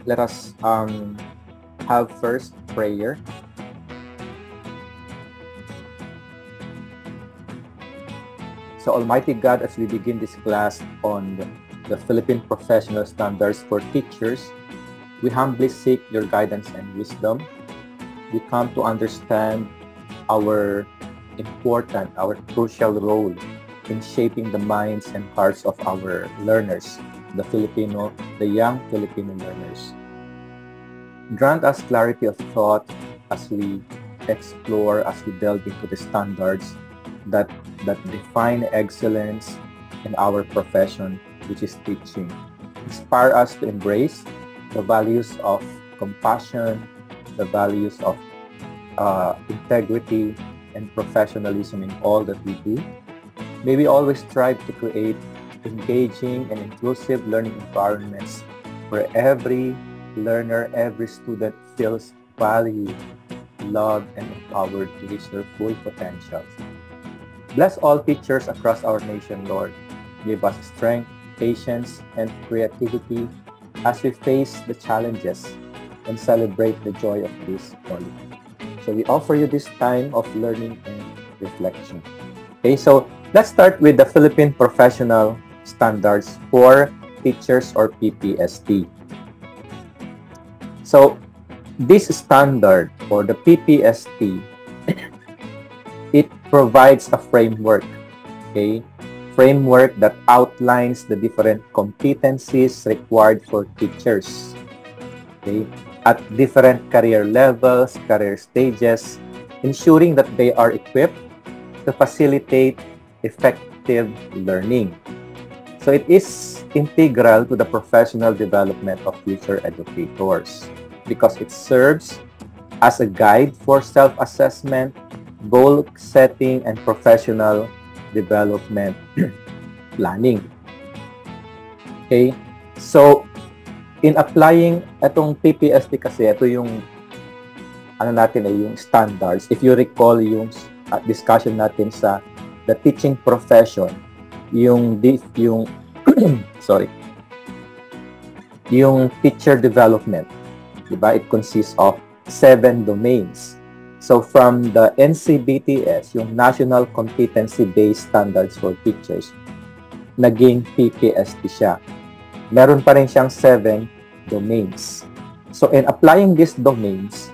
Let us have first prayer. So Almighty God, as we begin this class on the Philippine Professional Standards for Teachers, we humbly seek your guidance and wisdom. We come to understand our important, our crucial role in shaping the minds and hearts of our learners, the young Filipino learners. Grant us clarity of thought as we explore, as we delve into the standards that define excellence in our profession, which is teaching. Inspire us to embrace the values of compassion, the values of integrity and professionalism in all that we do. May we always strive to create engaging and inclusive learning environments where every learner, every student feels valued, loved, and empowered to reach their full potentials. Bless all teachers across our nation, Lord. Give us strength, patience, and creativity as we face the challenges and celebrate the joy of this calling. So we offer you this time of learning and reflection. Okay, so let's start with the Philippine Professional Standards for Teachers, or PPST. So this standard, or the PPST, it provides a framework, okay? Framework that outlines the different competencies required for teachers, okay? At different career levels, career stages, ensuring that they are equipped to facilitate effective learning. So it is integral to the professional development of future educators because it serves as a guide for self-assessment, goal setting, and professional development planning. Okay? So, in applying itong PPST kasi, ito yung yung standards. If you recall yung discussion natin sa the teaching profession, yung yung teacher development, diba? It consists of 7 domains. So from the NCBTS, yung National Competency-Based Standards for Teachers, naging PPST siya. Meron pa rin siyang 7 domains. So in applying these domains,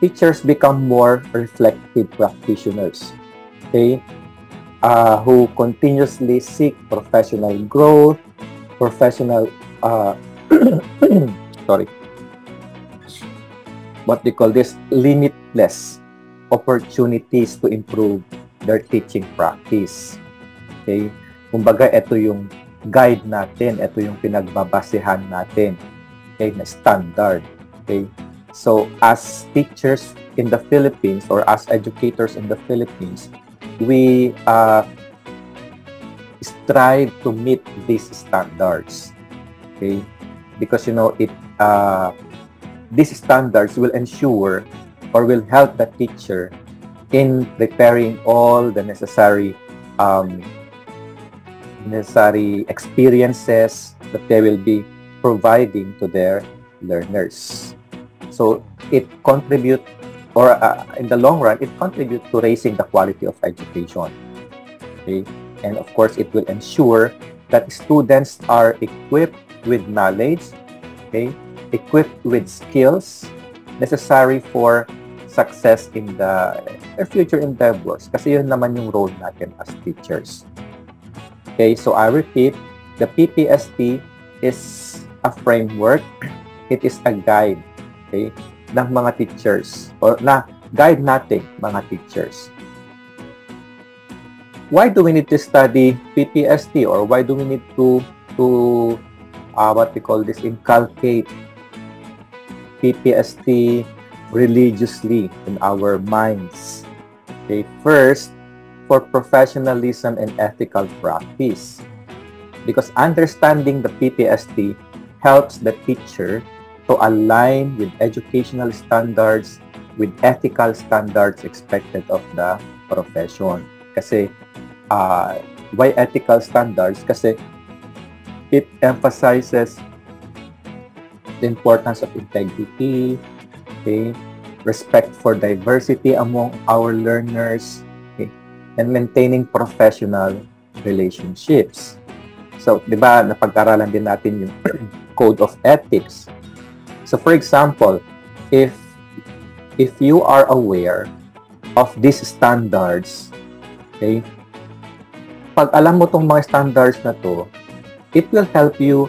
teachers become more reflective practitioners, okay? Who continuously seek professional growth, limitless opportunities to improve their teaching practice. Okay? Kumbaga, ito yung guide natin, ito yung pinagbabasehan natin, okay, na standard. Okay? So, as teachers in the Philippines, or as educators in the Philippines, we strive to meet these standards. Okay? Because, these standards will ensure or will help the teacher in preparing all the necessary experiences that they will be providing to their learners. So it contributes, or in the long run, it contributes to raising the quality of education. Okay? And of course, it will ensure that students are equipped with knowledge, okay, equipped with skills necessary for success in their future endeavors. Kasi yun naman yung role natin as teachers. Okay, so I repeat, the PPST is a framework. It is a guide, okay, ng mga teachers, or na guide natin mga teachers. Why do we need to study PPST, or why do we need to inculcate PPST religiously in our minds? Okay, first, for professionalism and ethical practice. Because understanding the PPST helps the teacher to align with educational standards, with ethical standards expected of the profession. Kasi, why ethical standards? Kasi it emphasizes the importance of integrity, okay, respect for diversity among our learners, okay, and maintaining professional relationships. So, di ba, napag-aralan din natin yung code of ethics. So, for example, if you are aware of these standards, okay, pag alam mo tong mga standards na to, it will help you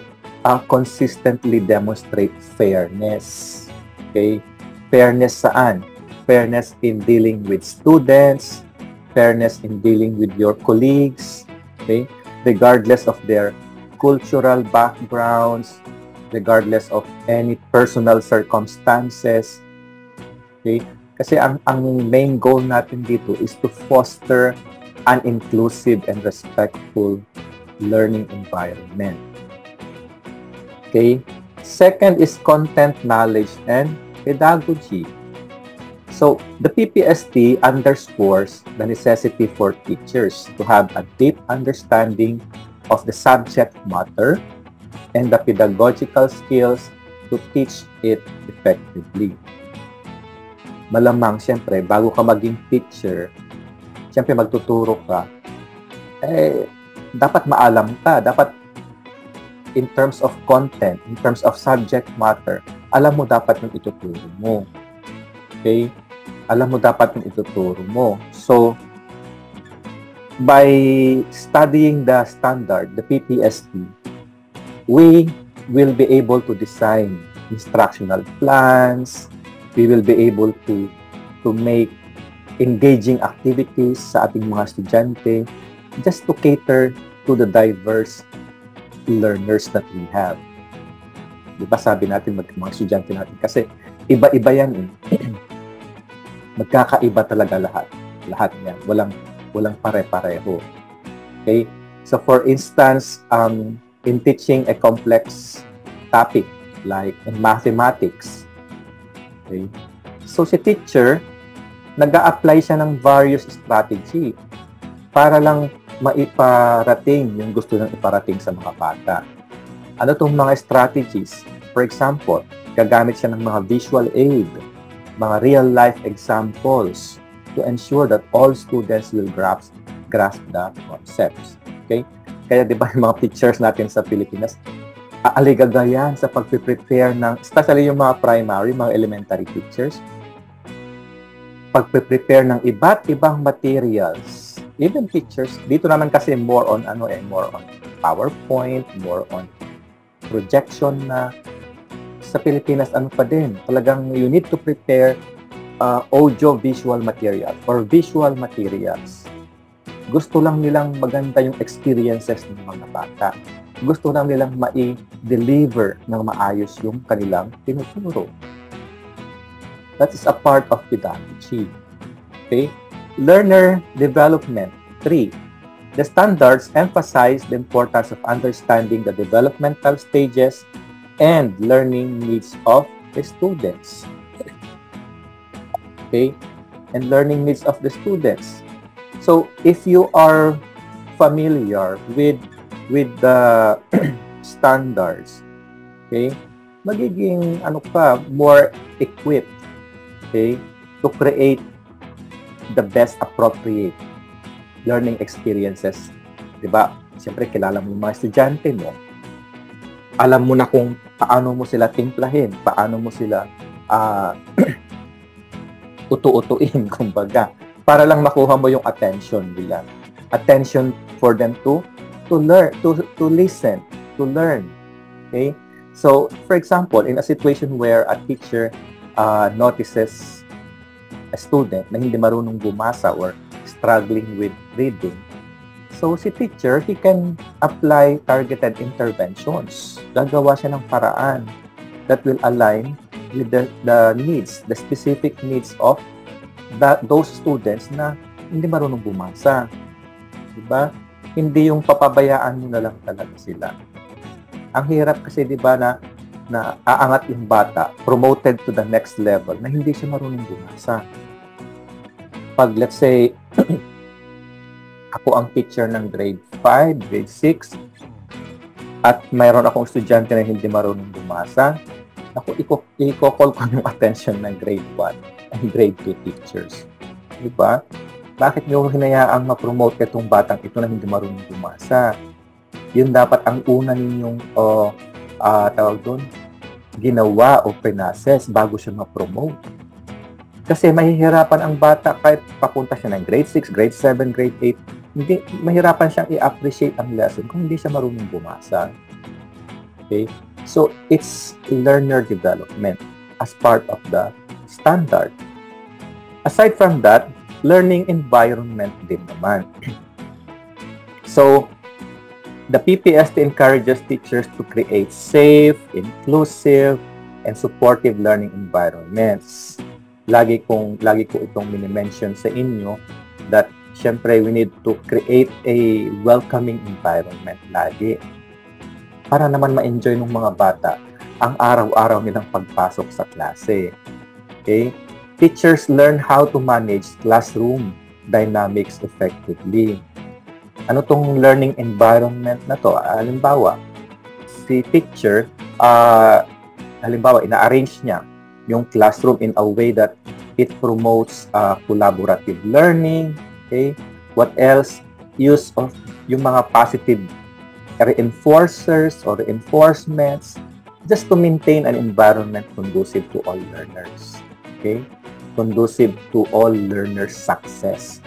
consistently demonstrate fairness. Okay? Fairness saan? Fairness in dealing with students, fairness in dealing with your colleagues, okay? Regardless of their cultural backgrounds, regardless of any personal circumstances. Okay? Kasi ang main goal natin dito is to foster an inclusive and respectful learning environment. Okay? Second is content knowledge and pedagogy. So, the PPST underscores the necessity for teachers to have a deep understanding of the subject matter and the pedagogical skills to teach it effectively. Malamang, siyempre, bago ka maging teacher, siyempre magtuturo ka, dapat maalam ka, dapat in terms of content, in terms of subject matter, alam mo dapat yung ituturo mo. Okay? Alam mo dapat yung ituturo mo. So, by studying the standard, the PPST, we will be able to design instructional plans, we will be able to make engaging activities sa ating mga estudyante just to cater to the diverse learners that we have. Diba sabi natin mga estudyante natin kasi iba-iba yan eh. Magkakaiba talaga lahat. Lahat yan. Walang pare-pareho. Okay? So for instance, in teaching a complex topic like in mathematics, okay? So si teacher, nag-a-apply siya ng various strategy para lang maiparating yung gusto niyang iparating sa mga bata. Ano itong mga strategies? For example, gagamit siya ng mga visual aid, mga real-life examples to ensure that all students will grasp the concepts. Okay? Kaya di ba yung mga teachers natin sa Pilipinas, aaligaga yan sa pagpe-prepare ng, especially yung mga primary, mga elementary teachers, pagpe-prepare ng iba't ibang materials. Even teachers, dito naman kasi more on PowerPoint, more on projection na. Sa Pilipinas, ano pa din, talagang you need to prepare audio-visual material or visual materials. Gusto lang nilang maganda yung experiences ng mga bata. Gusto lang nilang ma-deliver ng maayos yung kanilang tinuturo. That is a part of pedagogy. Okay? Learner development. 3. The standards emphasize the importance of understanding the developmental stages and learning needs of the students. Okay? And learning needs of the students. So, if you are familiar with the standards, okay, magiging more equipped, okay, to create the best appropriate learning experiences. Diba? Siyempre, kilala mo yung mga estudyante mo. Alam mo na kung paano mo sila timplahin, paano mo sila utu-utuin, kumbaga, para lang makuha mo yung attention nila. Attention for them to learn, to listen, to learn. Okay? So, for example, in a situation where a teacher notices a student na hindi marunong bumasa or struggling with reading, so si teacher, he can apply targeted interventions. Gagawa siya ng paraan that will align with the needs, the specific needs of those students na hindi marunong bumasa. Diba? Hindi yung papabayaan mo na lang talaga sila. Ang hirap kasi, diba, na aangat yung bata, promoted to the next level, na hindi siya marunong bumasa. Pag, let's say, ako ang teacher ng grade 5, grade 6, at mayroon akong estudyante na hindi marunong bumasa, Ako, i-call ko yung attention ng grade 1 and grade 2 teachers. Diba? Bakit nyo hinayaang ma-promote itong batang ito na hindi marunong bumasa? Yun dapat ang una ninyong tawag doon, ginawa o pinases bago siya ma-promote. Kasi mahihirapan ang bata kahit papunta siya ng grade 6, grade 7, grade 8, hindi, mahirapan siyang i-appreciate ang lesson kung hindi siya marunong bumasa. Okay? So, it's learner development as part of the standard. Aside from that, learning environment din naman. So, the PPST encourages teachers to create safe, inclusive, and supportive learning environments. Lagi ko itong mini-mention sa inyo that syempre we need to create a welcoming environment lagi para naman ma-enjoy ng mga bata ang araw-araw nilang pagpasok sa klase. Okay? Teachers learn how to manage classroom dynamics effectively. Ano tong learning environment na to? Halimbawa, si teacher, halimbawa, ina-arrange niya yung classroom in a way that it promotes collaborative learning. Okay? What else? Use of yung mga positive reinforcers or reinforcements just to maintain an environment conducive to all learners. Okay? Conducive to all learners' success.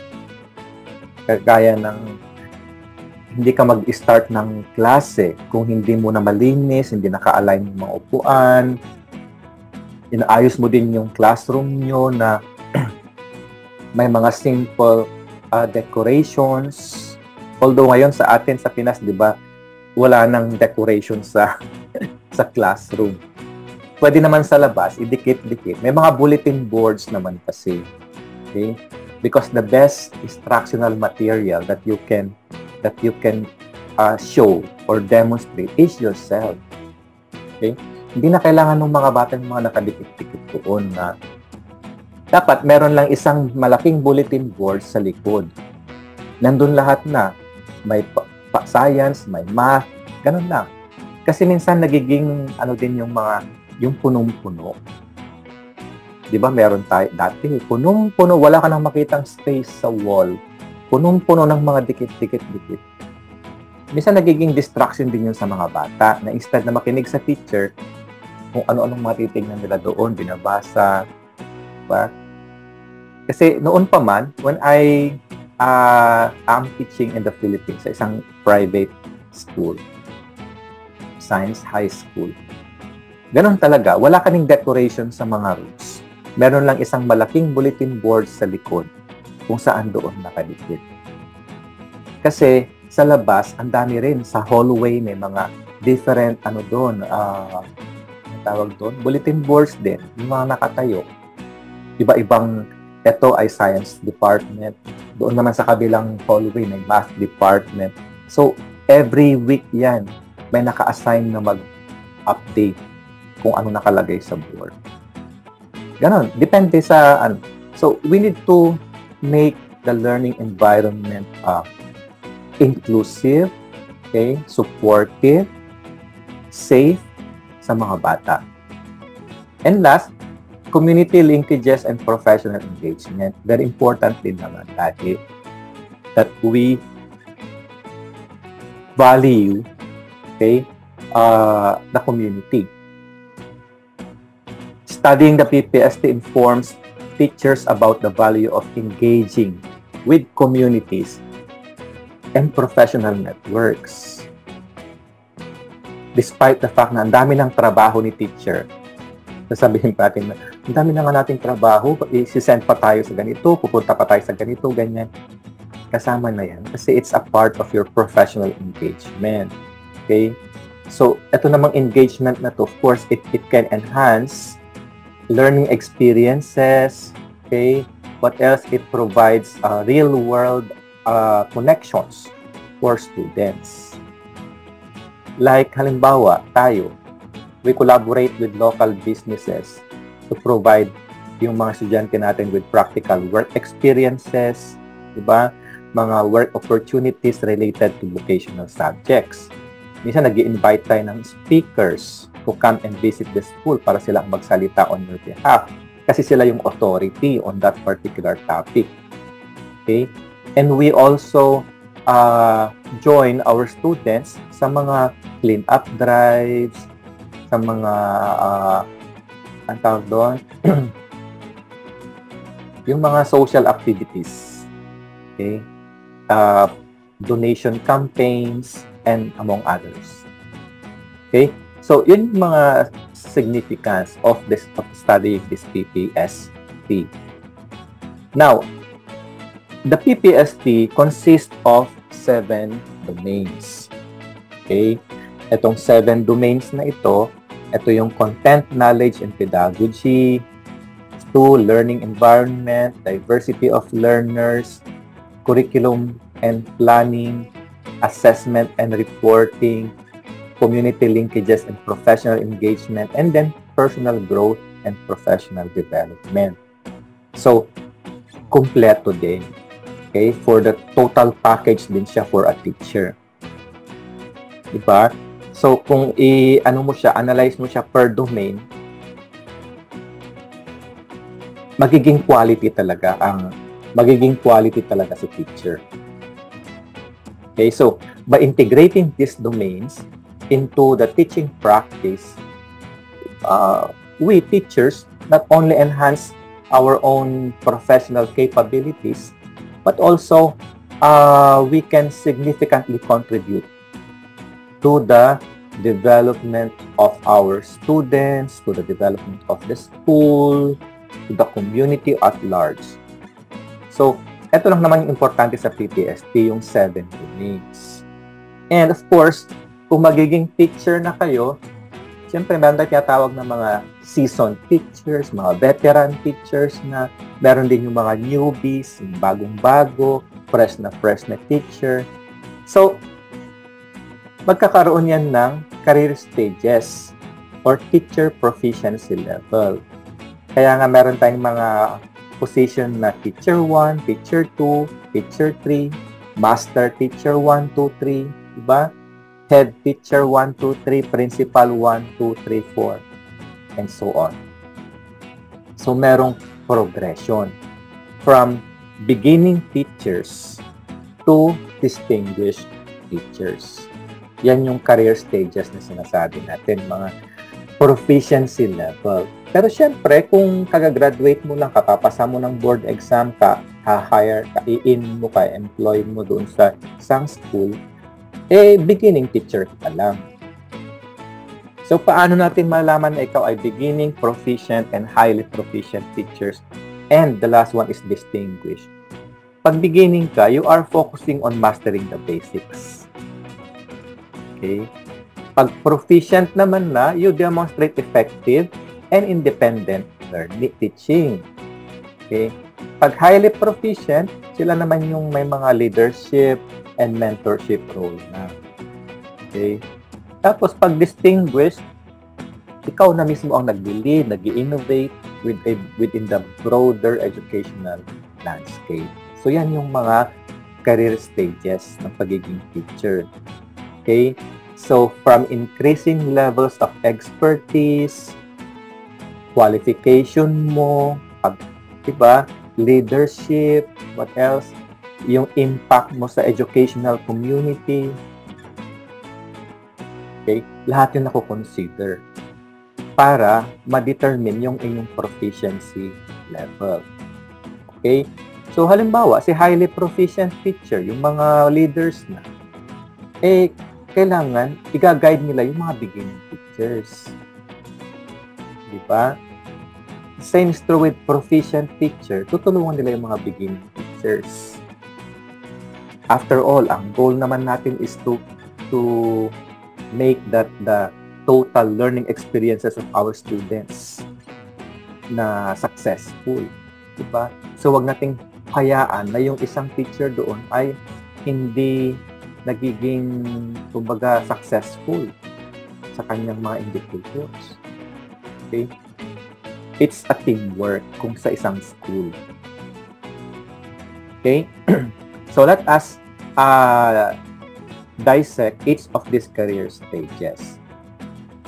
Kagaya ng hindi ka mag-start ng klase kung hindi mo na malinis, hindi naka-align yung mga upuan, inaayos mo din yung classroom nyo na may mga simple decorations. Although ngayon sa atin sa Pinas, di ba, wala nang decoration sa sa classroom. Pwede naman sa labas, idikit-dikit. May mga bulletin boards naman kasi. Okay? Because the best instructional material that you can show or demonstrate is yourself. Okay? Hindi na kailangan ng mga bata ng mga nakadikit-dikit doon na dapat meron lang isang malaking bulletin board sa likod. Nandun lahat na. May science, may math, ganun lang. Kasi minsan nagiging din yung punong-puno. Di ba meron tayo dati, punong-puno, wala ka nang makitang space sa wall. Punong-puno ng mga dikit-dikit-dikit. Minsan nagiging distraction din yun sa mga bata na instead na makinig sa teacher, kung ano-anong matitignan nila doon, binabasa. Diba? Kasi noon pa man, when I'm teaching in the Philippines sa isang private school, science high school, ganun talaga, wala kaming decoration sa mga rooms. Meron lang isang malaking bulletin board sa likod kung saan doon nakadikit. Kasi sa labas, ang dami rin. Sa hallway, may mga different, tawag doon, bulletin boards din, yung mga nakatayo. Iba-ibang, ito ay science department. Doon naman sa kabilang hallway, may math department. So, every week yan, may naka-assign na mag-update kung ano nakalagay sa board. Ganon. Depende sa, So, we need to make the learning environment inclusive, okay, supportive, safe sa mga bata. And last, community linkages and professional engagement. Very important din naman lagi that we value, okay, the community. Studying the PPST informs teachers about the value of engaging with communities and professional networks. Despite the fact na ang dami ng trabaho ni teacher, sasabihin natin na ang dami na nga nating trabaho, isi-send pa tayo sa ganito, pupunta pa tayo sa ganito, ganyan. Kasama na yan kasi it's a part of your professional engagement. Okay? So, ito namang engagement na to, of course, it can enhance learning experiences. Okay? What else? It provides real-world connections for students. Like, halimbawa, we collaborate with local businesses to provide yung mga estudyante natin with practical work experiences, diba? Mga work opportunities related to vocational subjects. Minsan, nag-i-invite tayo ng speakers to come and visit the school para silang magsalita on your behalf. Kasi sila yung authority on that particular topic. Okay? And we also join our students sa mga clean-up drives, sa mga, ang tawag doon, yung mga social activities. Okay? Donation campaigns, and among others. Okay? So, yun yung mga significance of studying this PPST. Now, the PPST consists of 7 domains. Okay? Itong 7 domains na ito yung content, knowledge, and pedagogy, 2, learning environment, diversity of learners, curriculum and planning, assessment and reporting, community linkages and professional engagement, and then personal growth and professional development. So, kumpleto din. Okay? For the total package din siya for a teacher. Diba? So, kung analyze mo siya per domain, magiging quality talaga sa teacher. Okay? So, by integrating these domains into the teaching practice, we teachers not only enhance our own professional capabilities, but also we can significantly contribute to the development of our students, to the development of the school, to the community at large. So, ito lang naman yung importante sa PPST, yung 7 domains. And of course, kung magiging teacher na kayo, siyempre meron tayong tinatawag na mga seasoned teachers, mga veteran teachers na meron din yung mga newbies, yung bagong-bago, fresh na teacher. So, magkakaroon yan ng career stages or teacher proficiency level. Kaya nga meron tayong mga position na teacher 1, teacher 2, teacher 3, master teacher 1, 2, 3, diba? Head teacher 1, 2, 3, principal 1, 2, 3, 4, and so on. So, merong progression from beginning teachers to distinguished teachers. Yan yung career stages na sinasabi natin, mga proficiency level. Pero syempre, kung kagagraduate mo lang, kapapasa mo ng board exam ka, ha-hire ka, i-in mo ka, employ mo doon sa isang school, beginning teacher ka lang. So, paano natin malaman na ikaw ay beginning, proficient, and highly proficient teachers? And the last one is distinguished. Pag beginning ka, you are focusing on mastering the basics. Okay? Pag proficient naman na, you demonstrate effective and independent learning teaching. Okay? Pag highly proficient, sila naman yung may mga leadership and mentorship role na. Okay? Tapos, pag distinguished, ikaw na mismo ang nag-lead, nag-innovate within the broader educational landscape. So, yan yung mga career stages ng pagiging teacher. Okay? So, from increasing levels of expertise, qualification mo, diba? Leadership, what else? Yung impact mo sa educational community. Okay? Lahat yun nako-consider para ma-determine yung inyong proficiency level. Okay? So, halimbawa, si highly proficient teacher, yung mga leaders na, kailangan i-guide nila yung mga beginning teachers. Diba? Same is true with proficient teacher. Tutulungan nila yung mga beginning teachers. After all, ang goal naman natin is to make that the total learning experiences of our students na successful. Diba? So, wag nating hayaan na yung isang teacher doon ay hindi nagiging, kumbaga, successful sa kanyang mga indicators. Okay? It's a teamwork kung sa isang school. Okay? So, let us dissect each of these career stages.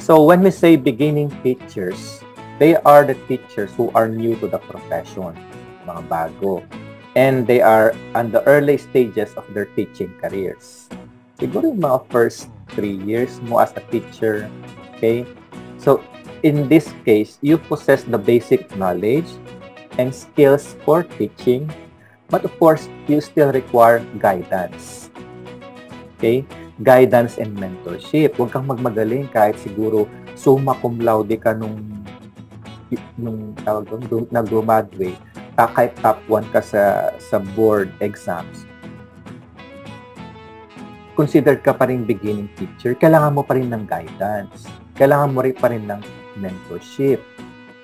So when we say beginning teachers, they are the teachers who are new to the profession, mga bago. And they are on the early stages of their teaching careers. Siguro yung mga first 3 years mo as a teacher, okay? So in this case, you possess the basic knowledge and skills for teaching, but of course, you still require guidance. Okay? Guidance and mentorship. Huwag kang magmagaling kahit siguro summa cum laude ka nung tawag doon, nag-graduate, kahit top 1 ka sa board exams. Considered ka pa rin beginning teacher, kailangan mo pa rin ng guidance. Kailangan mo rin pa rin ng mentorship.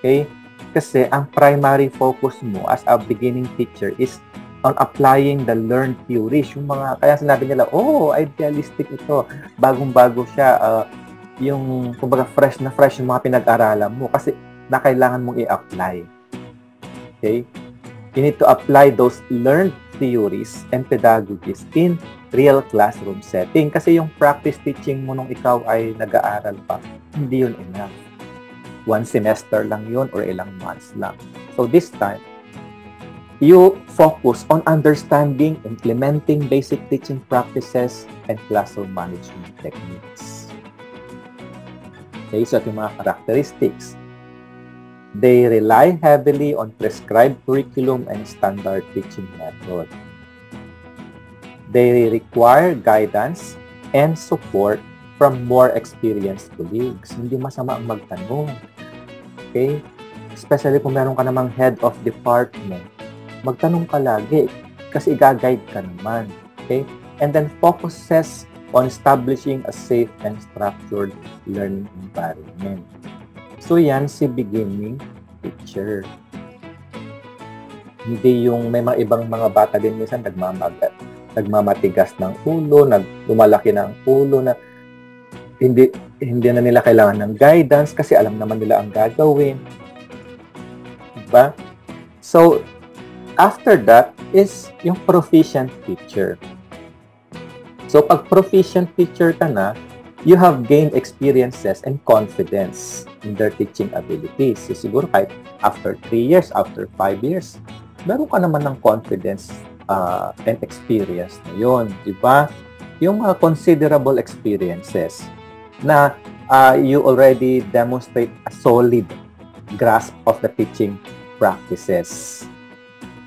Okay? Kasi ang primary focus mo as a beginning teacher is on applying the learned theories. Yung mga, kaya sinabi nila, oh, idealistic ito. Bagong-bago siya. Yung, kumbaga, fresh na fresh yung mga pinag-aralan mo kasi na kailangan mong i-apply. Okay? You need to apply those learned theories and pedagogies in real classroom setting. Kasi yung practice teaching mo nung ikaw ay nag-aaral pa, hindi yun enough. 1 semester lang yun or ilang months lang. So this time, you focus on understanding, implementing basic teaching practices and classroom management techniques. Okay, so ito yung mga characteristics. They rely heavily on prescribed curriculum and standard teaching method. They require guidance and support from more experienced colleagues. Hindi masama ang magtanong. Okay? Especially kung meron ka namang head of department, magtanong ka lagi kasi i-guide ka naman. Okay? And then focuses on establishing a safe and structured learning environment. So yan si beginning teacher. Hindi yung may mga ibang mga bata din minsan nagmamatigas ng ulo, lumalaki ng ulo na hindi na nila kailangan ng guidance kasi alam naman nila ang gagawin. Diba? So, after that is yung proficient teacher. So, pag proficient teacher ka na, you have gained experiences and confidence in their teaching abilities. So, siguro kahit after 3 years, after 5 years, meron ka naman ng confidence and experience na yun. Diba? Yung mga considerable experiences na you already demonstrate a solid grasp of the teaching practices.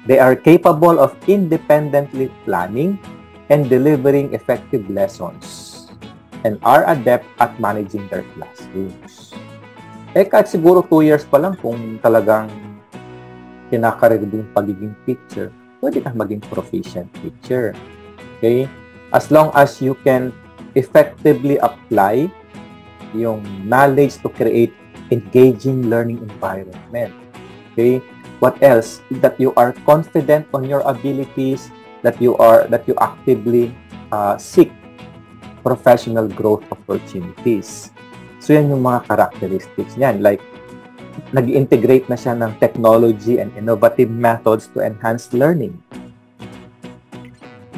They are capable of independently planning and delivering effective lessons and are adept at managing their classrooms. Kahit siguro 2 years pa lang kung talagang kinakarir yung pagiging teacher, pwede kang maging proficient teacher. Okay? As long as you can effectively apply yung knowledge to create engaging learning environment. Okay? What else? That you are confident on your abilities, that you actively seek professional growth opportunities. So yan yung mga characteristics niyan. Like, nag-integrate na siya ng technology and innovative methods to enhance learning.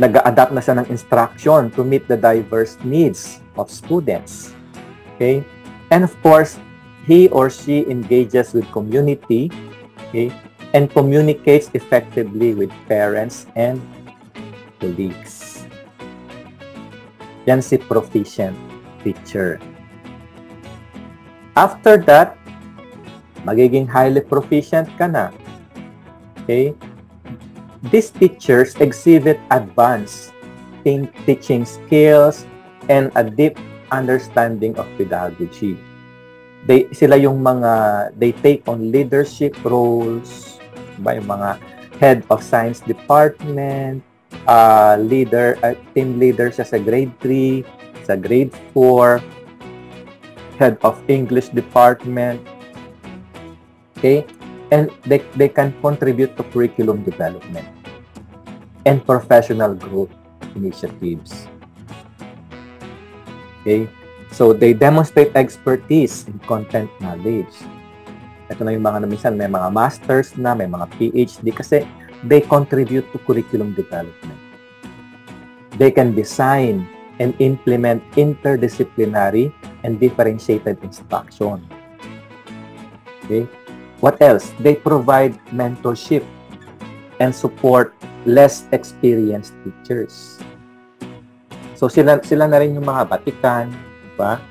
Nag-adapt na siya ng instruction to meet the diverse needs of students. Okay? And of course, he or she engages with community, okay, and communicates effectively with parents and colleagues. Yan si proficient teacher. After that, magiging highly proficient ka na. Okay? These teachers exhibit advanced teaching skills and a deep understanding of pedagogy. They take on leadership roles, yung mga head of science department, team leader siya sa grade 3, sa grade 4, head of English department. Okay? And they can contribute to curriculum development and professional growth initiatives. Okay? So, they demonstrate expertise in content knowledge. Ito na yung mga minsan, may mga masters na, may mga PhD kasi they contribute to curriculum development. They can design and implement interdisciplinary and differentiated instruction. Okay? What else? They provide mentorship and support less experienced teachers. So sila na rin yung mga batikan, di ba?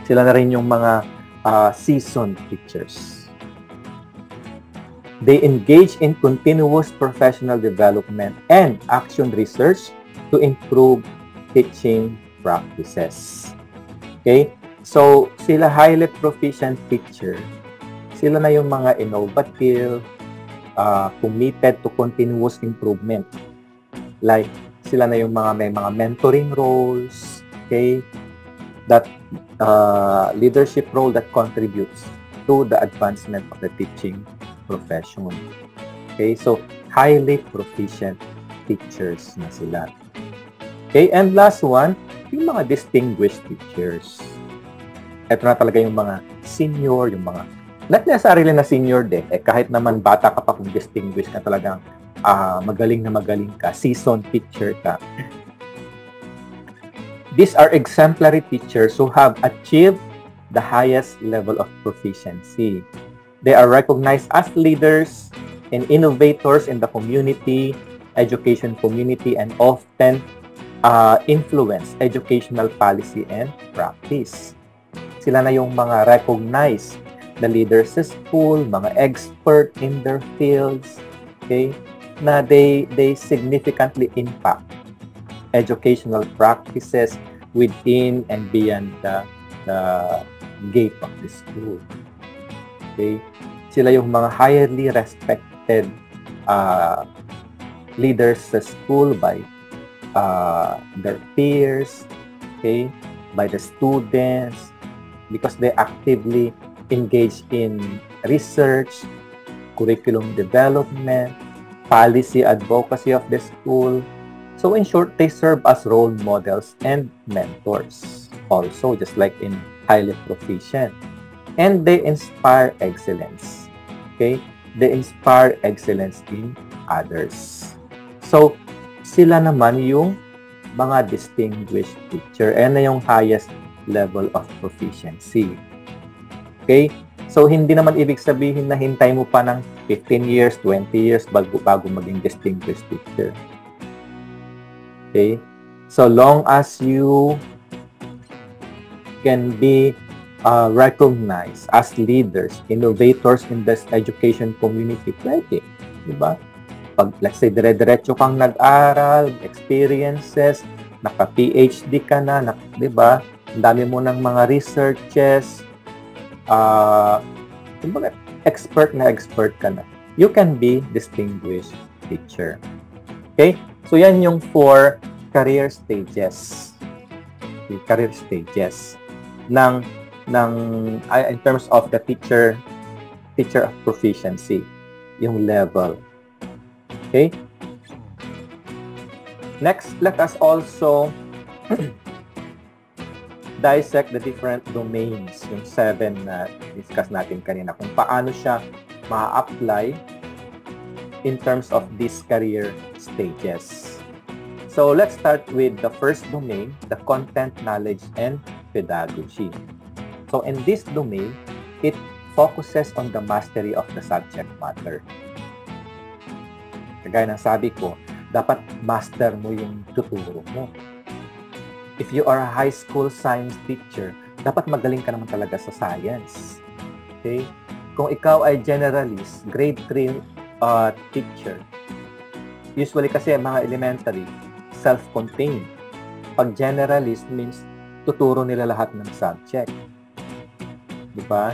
Sila na rin yung mga seasoned teachers. They engage in continuous professional development and action research to improve teaching practices. Okay? So, sila highly proficient teacher, sila na yung mga innovative, committed to continuous improvement. Like, sila na yung mga may mga mentoring roles, okay? That leadership role that contributes to the advancement of the teaching profession. Okay? So, highly proficient teachers na sila. Okay? And last one, yung mga distinguished teachers. Ito na talaga yung mga senior, yung mga, not necessarily na senior din, kahit naman bata ka pa kung distinguished ka talagang magaling na magaling ka, seasoned teacher ka. These are exemplary teachers who have achieved the highest level of proficiency. They are recognized as leaders and innovators in the community, education community, and often influence educational policy and practice. Sila na yung mga recognized na leaders sa school, mga expert in their fields, okay, na they significantly impact educational practices within and beyond the gate of the school. Okay? Sila yung mga highly respected leaders sa school by their peers, okay, by the students, because they actively engage in research, curriculum development, policy advocacy of the school. So in short, they serve as role models and mentors also, just like in highly proficient. And they inspire excellence. Okay? They inspire excellence in others. So, sila naman yung mga distinguished teacher and na yung highest level of proficiency. Okay? So, hindi naman ibig sabihin na hintay mo pa ng 15 years, 20 years bago maging distinguished teacher. Okay? So long as you can be recognized as leaders, innovators in this education community, pwede. Diba? Pag, let's say, dire-diretso kang nag-aral, experiences, naka-PhD ka na, diba? Ang dami mo ng mga researches, expert ka na. You can be distinguished teacher. Okay? So, yan yung 4 career stages. Okay, career stages ng in terms of the teacher of proficiency, yung level. Okay? Next, let us also dissect the different domains, yung 7 na discuss natin kanina, kung paano siya ma-apply in terms of these career stages. So let's start with the first domain, the content, knowledge, and pedagogy. So in this domain, it focuses on the mastery of the subject matter. Kagaya ng sabi ko, dapat master mo yung tuturo mo. If you are a high school science teacher, dapat magaling ka naman talaga sa science. Okay? Kung ikaw ay generalist, grade 3 teacher, usually kasi mga elementary, self-contained. Pag generalist means tuturo nila lahat ng subject. Diba?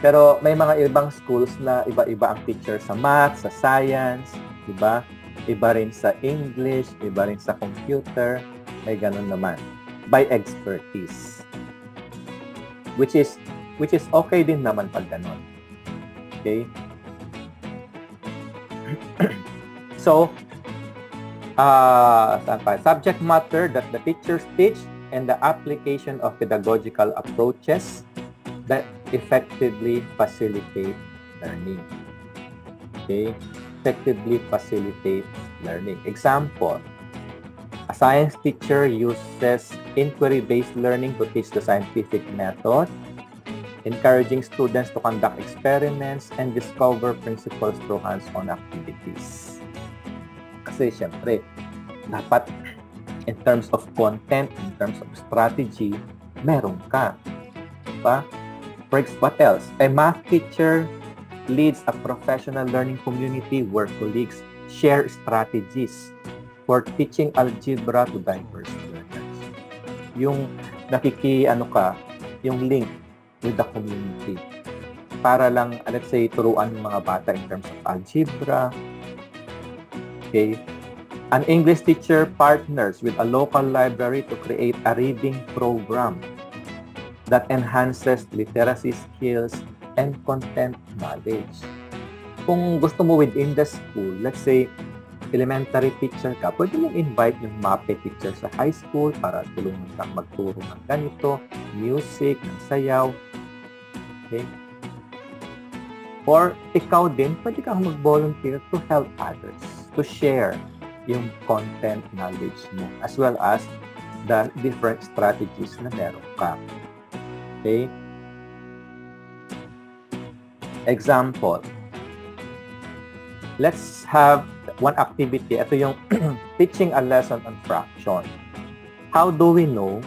Pero may mga ibang schools na iba-iba ang teacher sa math, sa science, diba? Iba rin sa English, iba rin sa computer, may ganun naman. By expertise. Which is okay din naman pag ganun. Okay? So, subject matter that the teachers teach and the application of pedagogical approaches that effectively facilitate learning. Okay? Effectively facilitate learning. Example, A science teacher uses inquiry-based learning to teach the scientific method, encouraging students to conduct experiments and discover principles through hands-on activities. Kasi syempre, dapat in terms of content, in terms of strategy, meron ka. Diba? What else? A math teacher leads a professional learning community where colleagues share strategies for teaching algebra to diverse learners. Yung yung link with the community. Para lang, let's say, turuan ng mga bata in terms of algebra. Okay. An English teacher partners with a local library to create a reading program that enhances literacy skills and content knowledge. Kung gusto mo within the school, let's say, elementary teacher ka, pwede mong invite yung MAPE teacher sa high school para tulungan kang magturo ng ganito, music, ng sayaw. Okay? Or ikaw din, pwede kang mag-volunteer to help others, to share yung content knowledge mo, as well as the different strategies na meron ka. Okay? Example. Let's have one activity. Ito yung teaching a lesson on fraction. How do we know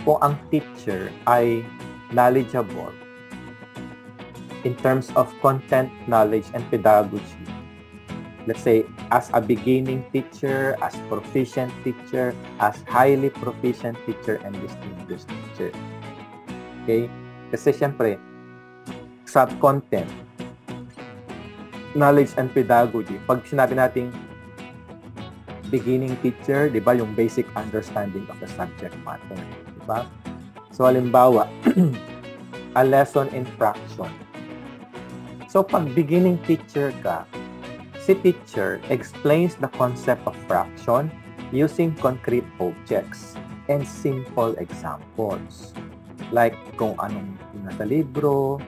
kung ang teacher ay knowledgeable in terms of content, knowledge, and pedagogy? Let's say, as a beginning teacher, as proficient teacher, as highly proficient teacher, and distinguished teacher. Okay? Kasi syempre, sa content, knowledge and pedagogy, pag sinabi natin beginning teacher, di ba, yung basic understanding of the subject matter. Di ba? So, halimbawa, a lesson in fraction. So, pag beginning teacher ka, si teacher explains the concept of fraction using concrete objects and simple examples. Like kung anong nasa libro,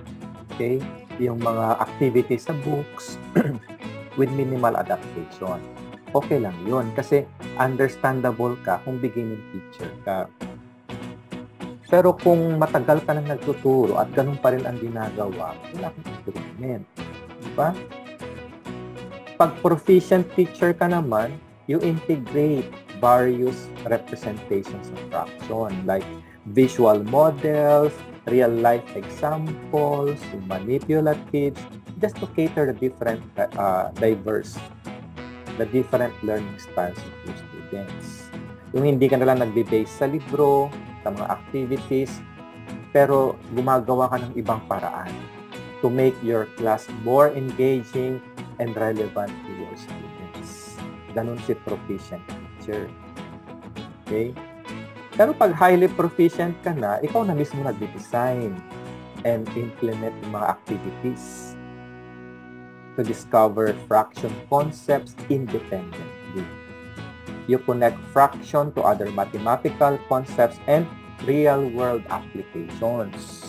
okay, yung mga activities sa books with minimal adaptation. Okay lang yun kasi understandable ka kung beginning teacher ka. Pero kung matagal ka nang nagtuturo at ganun pa rin ang ginagawa, wala kang improvement. Diba? Pag proficient teacher ka naman, you integrate various representations of fraction like visual models, real-life examples, manipulatives, just to cater the different, the different learning styles of your students. Yung hindi ka nalang nagbe-base sa libro, sa mga activities, pero gumagawa ka ng ibang paraan to make your class more engaging and relevant to your students. Ganun si proficient teacher. Okay? Pero pag highly proficient ka na, ikaw na mismo nag-design and implement yung mga activities to discover fraction concepts independently. You connect fraction to other mathematical concepts and real-world applications.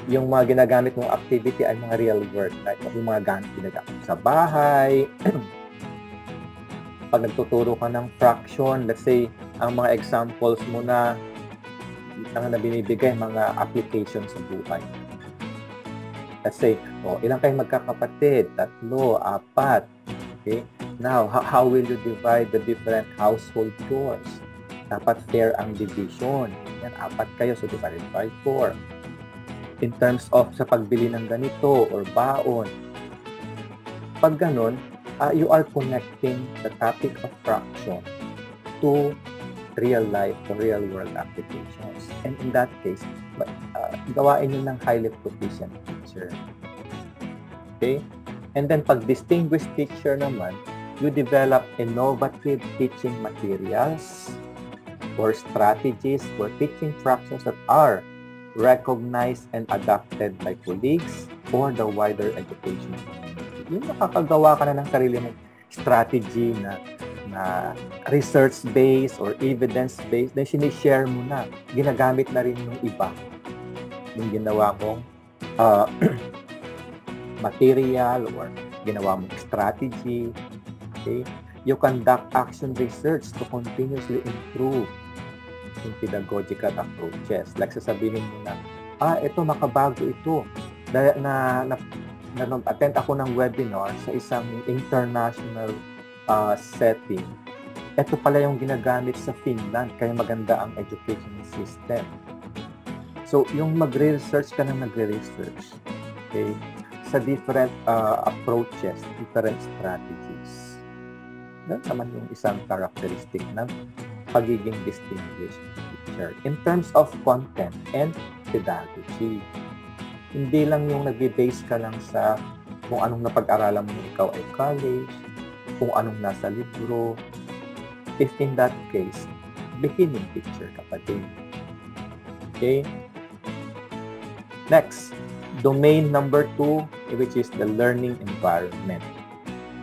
Yung mga ginagamit mong activity ay mga real-world, like yung mga ginagamit sa bahay. Pag nagtuturo ka ng fraction, let's say, ang mga examples mo na ang binibigay, mga applications sa buhay. Let's say, ilang kayong magkakapatid? 3, 4. Okay? Now, how will you divide the different household chores? Dapat fair ang division. Yan, 4 kayo, so divided by 4. In terms of sa pagbili ng ganito or baon, pag ganun, you are connecting the topic of fraction to real life, to real world applications. And in that case, gawain nyo ng highly proficient teacher. Okay? And then pag distinguished teacher naman, you develop innovative teaching materials or strategies for teaching fractions that are recognized and adopted by colleagues or the wider education community. Yung nakakagawa ka na ng sarili mong strategy na research-based or evidence-based, then sinishare mo na. Ginagamit na rin ng iba. Yung ginawa mong material or ginawa mong strategy. Okay? You conduct action research to continuously improve in pedagogical approaches. Like sasabihin mo na, ito makabago ito. Dahil attend ako ng webinar sa isang international setting. Ito pala yung ginagamit sa Finland, kaya maganda ang education system. So, yung magre-research ka ng nagre-research, okay, sa different approaches, different strategies. Yan naman yung isang characteristic ng pagiging distinguished teacher. In terms of content and pedagogy, hindi lang yung nagbe-base ka lang sa kung anong napag-aralan mo ikaw ay college, kung anong nasa libro. If in that case, beginning teacher ka pa din. Okay? Next, domain number 2, which is the learning environment.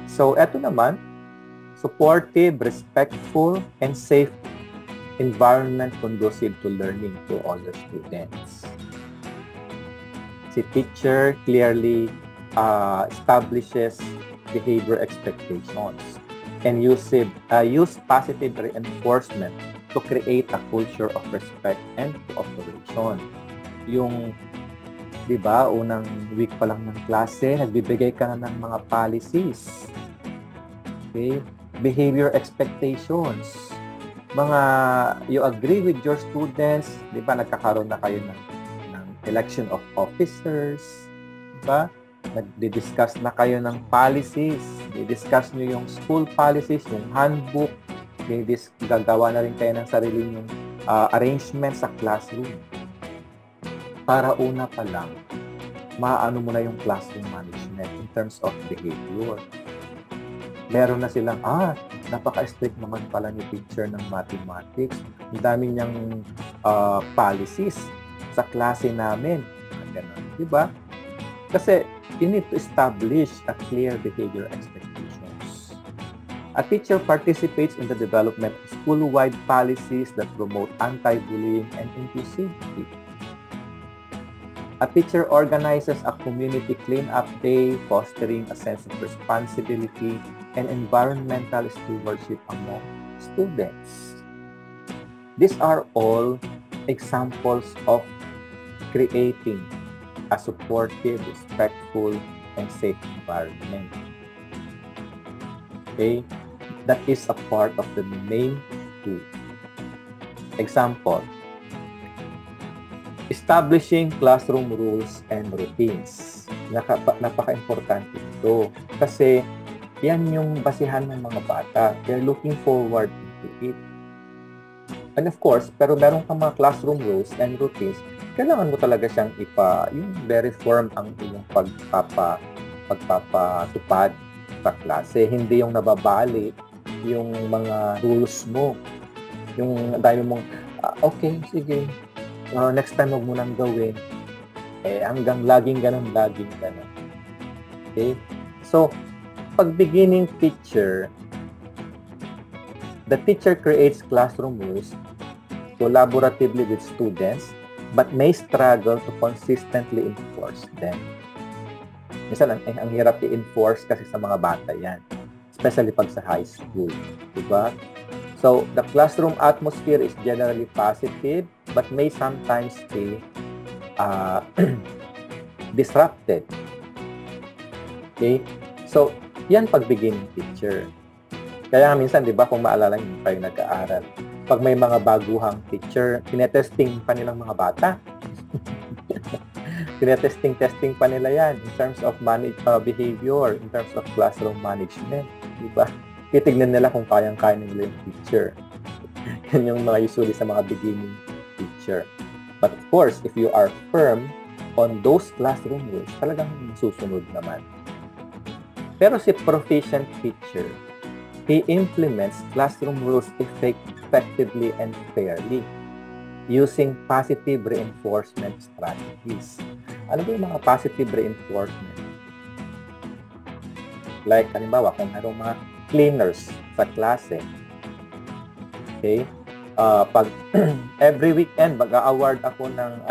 So, eto naman, supportive, respectful, and safe environment conducive to learning to all the students. Si teacher clearly establishes behavior expectations and use positive reinforcement to create a culture of respect and cooperation. Yung, di ba, unang week pa lang ng klase, nagbibigay ka na ng mga policies. Okay? Behavior expectations. You agree with your students, di ba, nagkakaroon na kayo ng election of officers, di ba? Nagdi-discuss na kayo ng policies, di-discuss nyo yung school policies, yung handbook, gagawa na rin kayo ng sarili yung arrangement sa classroom. Para una pa lang, maano mo na yung classroom management in terms of behavior. Meron na silang, napaka-strict naman pala ni teacher ng mathematics. Ang dami niyang policies sa klase namin. Ganun, di ba? Kasi you need to establish a clear behavior expectations. A teacher participates in the development of school-wide policies that promote anti-bullying and inclusivity. A teacher organizes a community clean-up day, fostering a sense of responsibility and environmental stewardship among students. These are all examples of creating a supportive, respectful, and safe environment. Okay? That is a part of the main 2. Example, establishing classroom rules and routines. Napaka-importante ito. Kasi yan yung basihan ng mga bata. They're looking forward to it. And of course, pero meron kang mga classroom rules and routines, kailangan mo talaga siyang yung very firm ang iyong pagpapatupad sa klase. Hindi yung nababali yung mga rules mo. Yung dahil mong, okay, sige, next time huwag mo nang gawin. Hanggang laging ganun. Okay? So, pag beginning teacher, the teacher creates classroom rules collaboratively with students but may struggle to consistently enforce them. Minsan, ang hirap i-enforce kasi sa mga bata yan. Especially pag sa high school. Diba? So, the classroom atmosphere is generally positive but may sometimes be disrupted. Okay? So, yan pag beginning teacher. Kaya minsan, di ba, kung maalala nyo kayo nag-aaral, pag may mga baguhang teacher, tinetesting pa nilang mga bata. Tinetesting pa nila yan in terms of behavior, in terms of classroom management. Di ba? Titignan nila kung kayang-kaya nila yung teacher. Yan yung mga usually sa mga beginning teacher. But of course, if you are firm on those classroom rules, talagang susunod naman. Pero si proficient teacher, he implements classroom rules effectively and fairly using positive reinforcement strategies. Ano ba yung mga positive reinforcement? Like, halimbawa, kung mayroong mga cleaners sa klase, okay? Pag every weekend, mag-award ako ng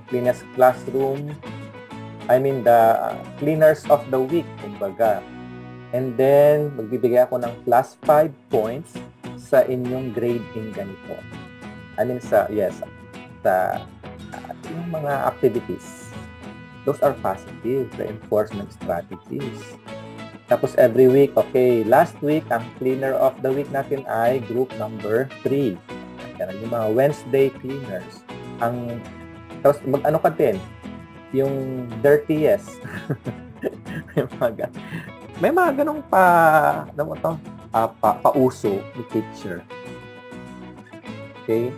cleanest classroom, I mean the cleaners of the week, kumbaga. And then, magbibigay ako ng plus 5 points sa inyong grade in ganito. I mean, sa yung mga activities. Those are positive reinforcement strategies. Tapos every week, okay, last week, ang cleaner of the week natin ay group number 3. Yan yung mga Wednesday cleaners. Tapos mag-ano ka din, yung dirtiest. May mga ganong pauso ni teacher. Okay?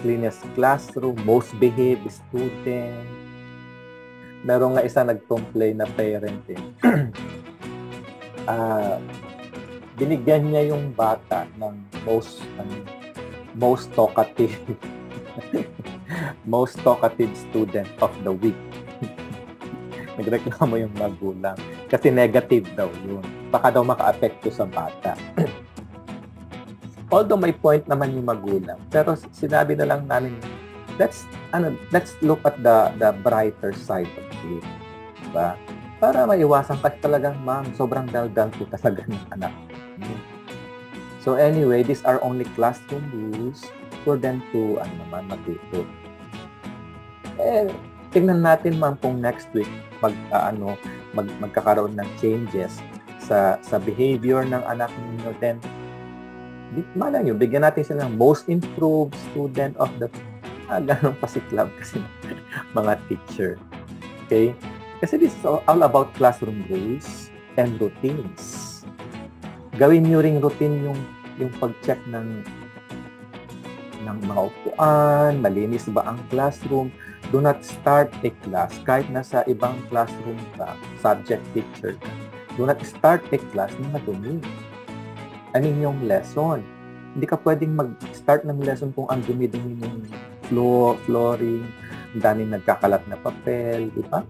Cleanest classroom, most behaved student. Meron nga isa nag-complain na parent binigyan niya yung bata ng most talkative most talkative student of the week. Nagreklamo yung magulang kasi negative daw yun. Baka daw maka-apekto sa bata. Although may point naman yung magulang, pero sinabi na lang namin, let's look at the brighter side of it. Diba? Para maiwasan kasi talagang, ma'am, sobrang daldal po talaga ng anak. So anyway, these are only classroom rules for them to matuto. Tingnan natin, ma'am, kung next week magkakaroon ng changes sa behavior ng anak ninyo, then malay nyo, bigyan natin sila ng most improved student of the ganun pa si club kasi mga teacher. Okay? Kasi this is all about classroom rules and routines. Gawin nyo ring routine yung pag-check ng mga upuan, malinis ba ang classroom. Do not start a class kahit nasa ibang classroom ka, subject teacher ka. Do not start a class na madumi. I mean, yung lesson. Hindi ka pwedeng mag-start ng lesson kung ang dumi-dumi yung flooring, ang daming nagkakalat na papel, di ba?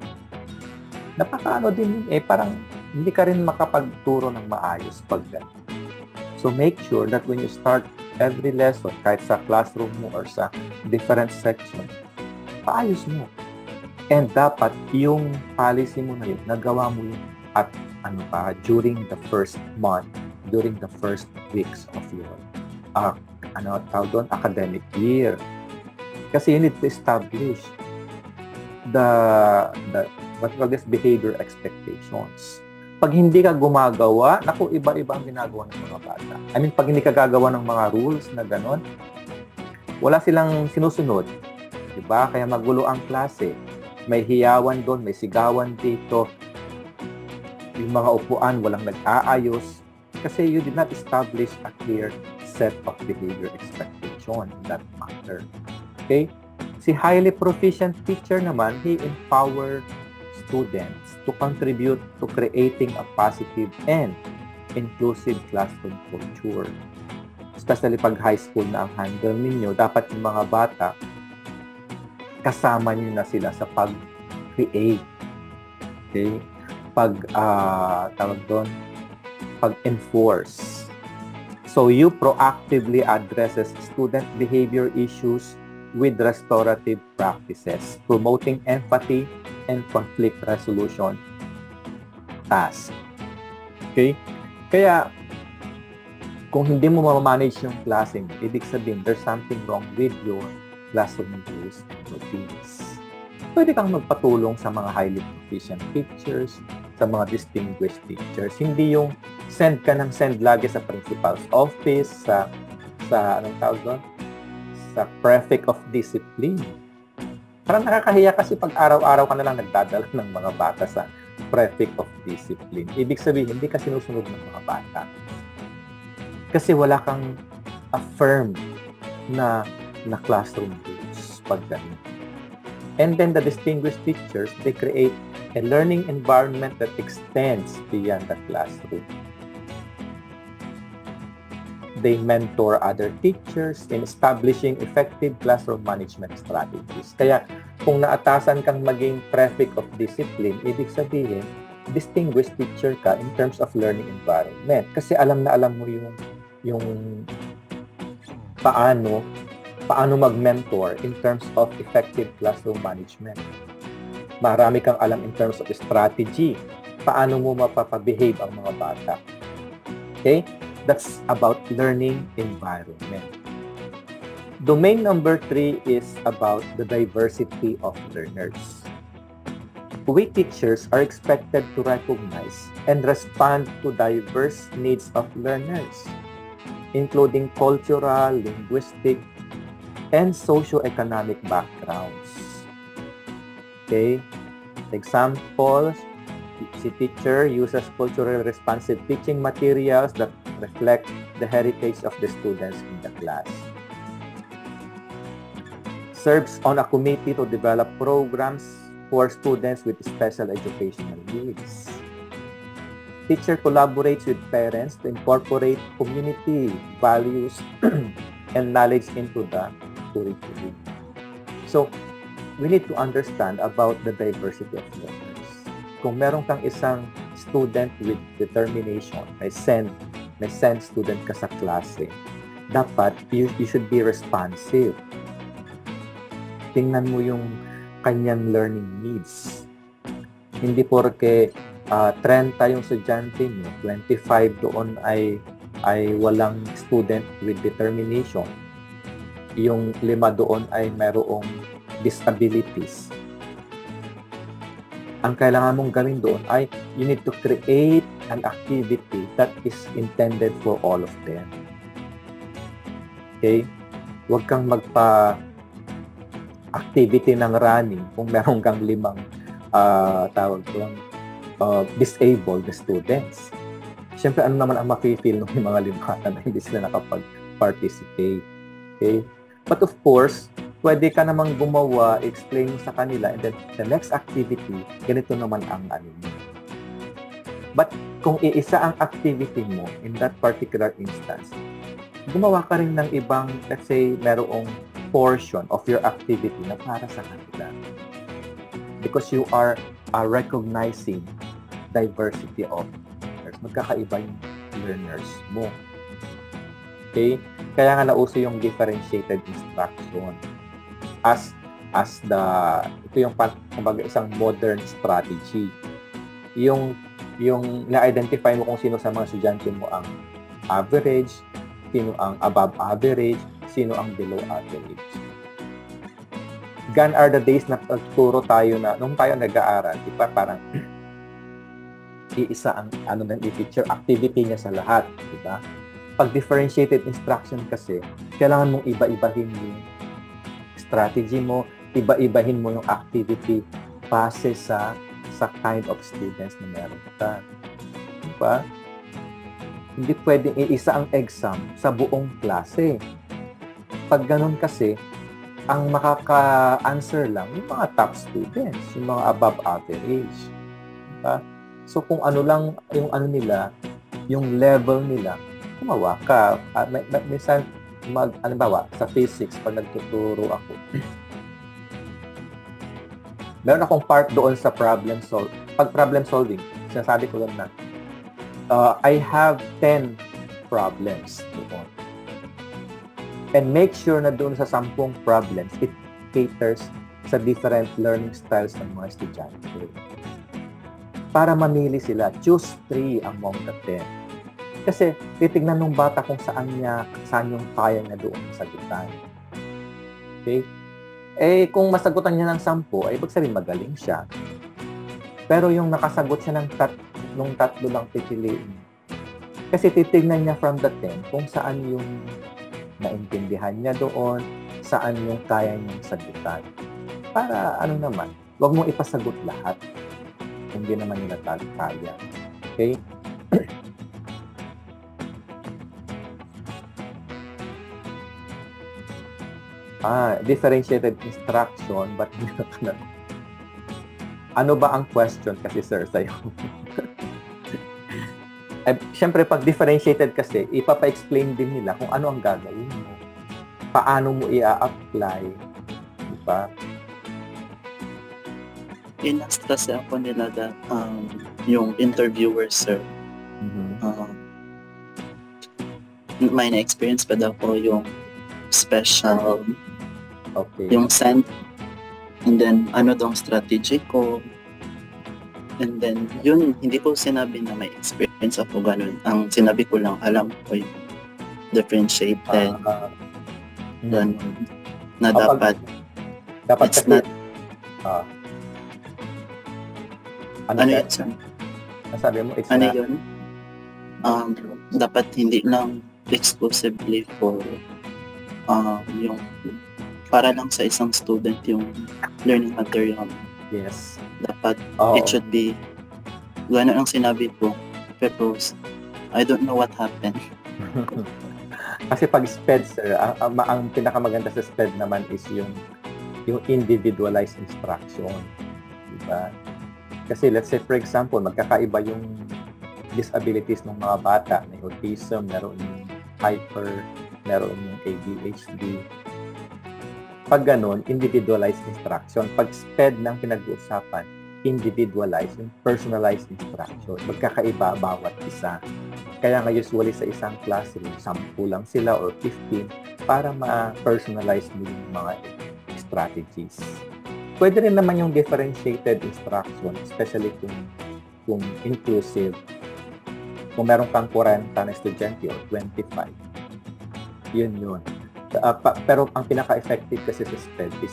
Napakaano din yun parang hindi ka rin makapagturo ng maayos pag ganun. So make sure that when you start every lesson, kahit sa classroom mo or sa different section, paayos mo. And dapat yung policy mo na yun, nagawa mo yun at during the first month, during the first weeks of your academic year. Kasi you need to establish what we call this behavior expectations. Pag hindi ka gumagawa, iba-iba ang ginagawa ng mga bata. I mean, pag hindi ka gagawa ng mga rules na gano'n, wala silang sinusunod. Diba? Kaya magulo ang klase. May hiyawan doon, may sigawan dito. Yung mga upuan, walang nag-aayos. Kasi you did not establish a clear set of behavior expectation in that matter. Okay? Si highly proficient teacher naman, he empower students to contribute to creating a positive and inclusive classroom culture. Especially pag high school na ang handle ninyo, dapat yung mga bata, kasama nyo na sila sa pag-create. Okay? Pag-enforce. So you proactively addresses student behavior issues with restorative practices, promoting empathy and conflict resolution task. Okay? Kaya, kung hindi mo ma-manage yung klase mo, ibig sabihin, there's something wrong with your classroom rules and routines. Pwede kang magpatulong sa mga highly proficient teachers, sa mga distinguished teachers. Hindi yung send lagi sa principal's office, sa anong tawag doon? Sa prefect of discipline. Parang nakakahiya kasi pag araw-araw ka na lang nagdadala ng mga bata sa prefect of discipline. Ibig sabihin, hindi ka sinusunod ng mga bata. Kasi wala kang affirm na classroom rules pag ganun. And then the distinguished teachers, they create a learning environment that extends beyond the classroom. They mentor other teachers in establishing effective classroom management strategies. Kaya kung naatasan kang maging prefect of discipline, ibig sabihin, distinguished teacher ka in terms of learning environment. Kasi alam mo yung paano paano mag-mentor in terms of effective classroom management. Marami kang alam in terms of strategy. Paano mo mapapabehave ang mga bata. Okay? That's about learning environment. Domain number 3 is about the diversity of learners. We teachers are expected to recognize and respond to diverse needs of learners, including cultural, linguistic, and socio-economic backgrounds. Okay? Examples, si teacher uses culturally responsive teaching materials that reflect the heritage of the students in the class. Serves on a committee to develop programs for students with special educational needs. Teacher collaborates with parents to incorporate community values and knowledge into the curriculum. So, we need to understand about the diversity of learners. Kung meron kang isang student with determination, may send student ka sa klase, dapat you should be responsive. Tingnan mo yung kanyang learning needs. Hindi porke 30 yung estudyante mo, 25 doon ay walang student with determination. Yung 5 doon ay mayroong disabilities. Ang kailangan mong gawin doon ay you need to create an activity that is intended for all of them. Okay? Huwag kang activity ng running kung meron kang 5 disabled students. Siyempre, ano naman ang mafe-feel ng mga 5 na hindi sila nakapag-participate. Okay? But of course, pwede ka namang gumawa, explain sa kanila, and then the next activity, ganito naman ang ano. But kung iisa ang activity mo in that particular instance, gumawa ka rin ng ibang, let's say, merong portion of your activity na para sa kanila. Because you are recognizing diversity of learners. Magkakaiba yung learners mo. Okay? Kaya nga nauso yung differentiated instruction. Ito yung kumbaga isang modern strategy. Yung na-identify mo kung sino sa mga estudyante mo ang average, sino ang above average, sino ang below average. Gone are the days na pagturo tayo na, nung tayo nag-aaral, di ba, parang iisa ang ng teacher, activity niya sa lahat, di ba? Pag differentiated instruction kasi, kailangan mong iba-ibahin yung strategy mo, iba-ibahin mo yung activity base sa kind of students na meron ka. Di ba? Hindi pwedeng iisa ang exam sa buong klase. Pag ganun kasi, ang makaka-answer lang yung mga top students, yung mga above average. Diba? So kung ano lang yung nila, yung level nila, gumawa ka. Minsan, halimbawa, sa physics, pag nagtuturo ako, meron akong part doon sa problem solving, sinasabi ko lang na, I have 10 problems doon. And make sure na doon sa 10 problems, it caters sa different learning styles ng mga estudyante. Para mamili sila, choose 3 among the 10. Kasi titignan ng bata kung saan yung kaya niya doon sagutan. Okay? Kung masagutan niya ng 10, ibig sabihin magaling siya. Pero yung nakasagot siya ng 3 lang pipiliin. Kasi titignan niya from the 10 kung saan yung naintindihan niya doon, saan yung kaya niyang sagutan. Para naman, huwag mong ipasagot lahat. Hindi naman nila kaya. Okay? Differentiated instruction, but ano ba ang question kasi, sir, sa'yo? Siyempre, pag differentiated kasi, ipapa-explain din nila kung ano ang gagawin mo. Paano mo i-apply. Diba? In-ask kasi ako nila that, yung interviewer, sir. Mm-hmm. May na-experience pa daw po yung special, Okay. yung scent, and then ano dong strategy ko. And then, yun, hindi ko sinabi na may experience ako ganun. Ang sinabi ko lang, alam ko yung differentiated, Ah, ganun. Na Kapag- dapat, dapat it's kasi, not, ah, ano, ano sir? yun, sir? Ang sabi mo, it's Ano not, yun? Dapat hindi lang exclusively for yung para lang sa isang student yung learning material. yes. Dapat Oo. it should be gano'n ang sinabi ko. Pero I don't know what happened. Kasi pag SPED, sir, ang pinakamaganda sa SPED naman is yung individualized instruction. Diba? Kasi let's say, for example, magkakaiba yung disabilities ng mga bata. May autism, meron yung hyper, meron yung ADHD. Pag ganun, individualized instruction. Pag SPED ng pinag-uusapan, individualized, yung personalized instruction. Magkakaiba bawat isa. Kaya nga usually sa isang classroom, 10 lang sila or 15 para ma-personalize mo yung mga strategies. Pwede rin naman yung differentiated instruction, especially kung inclusive. Kung meron kang 40 na estudyante or 25. Yun. Pero ang pinaka-effective kasi sa SPED is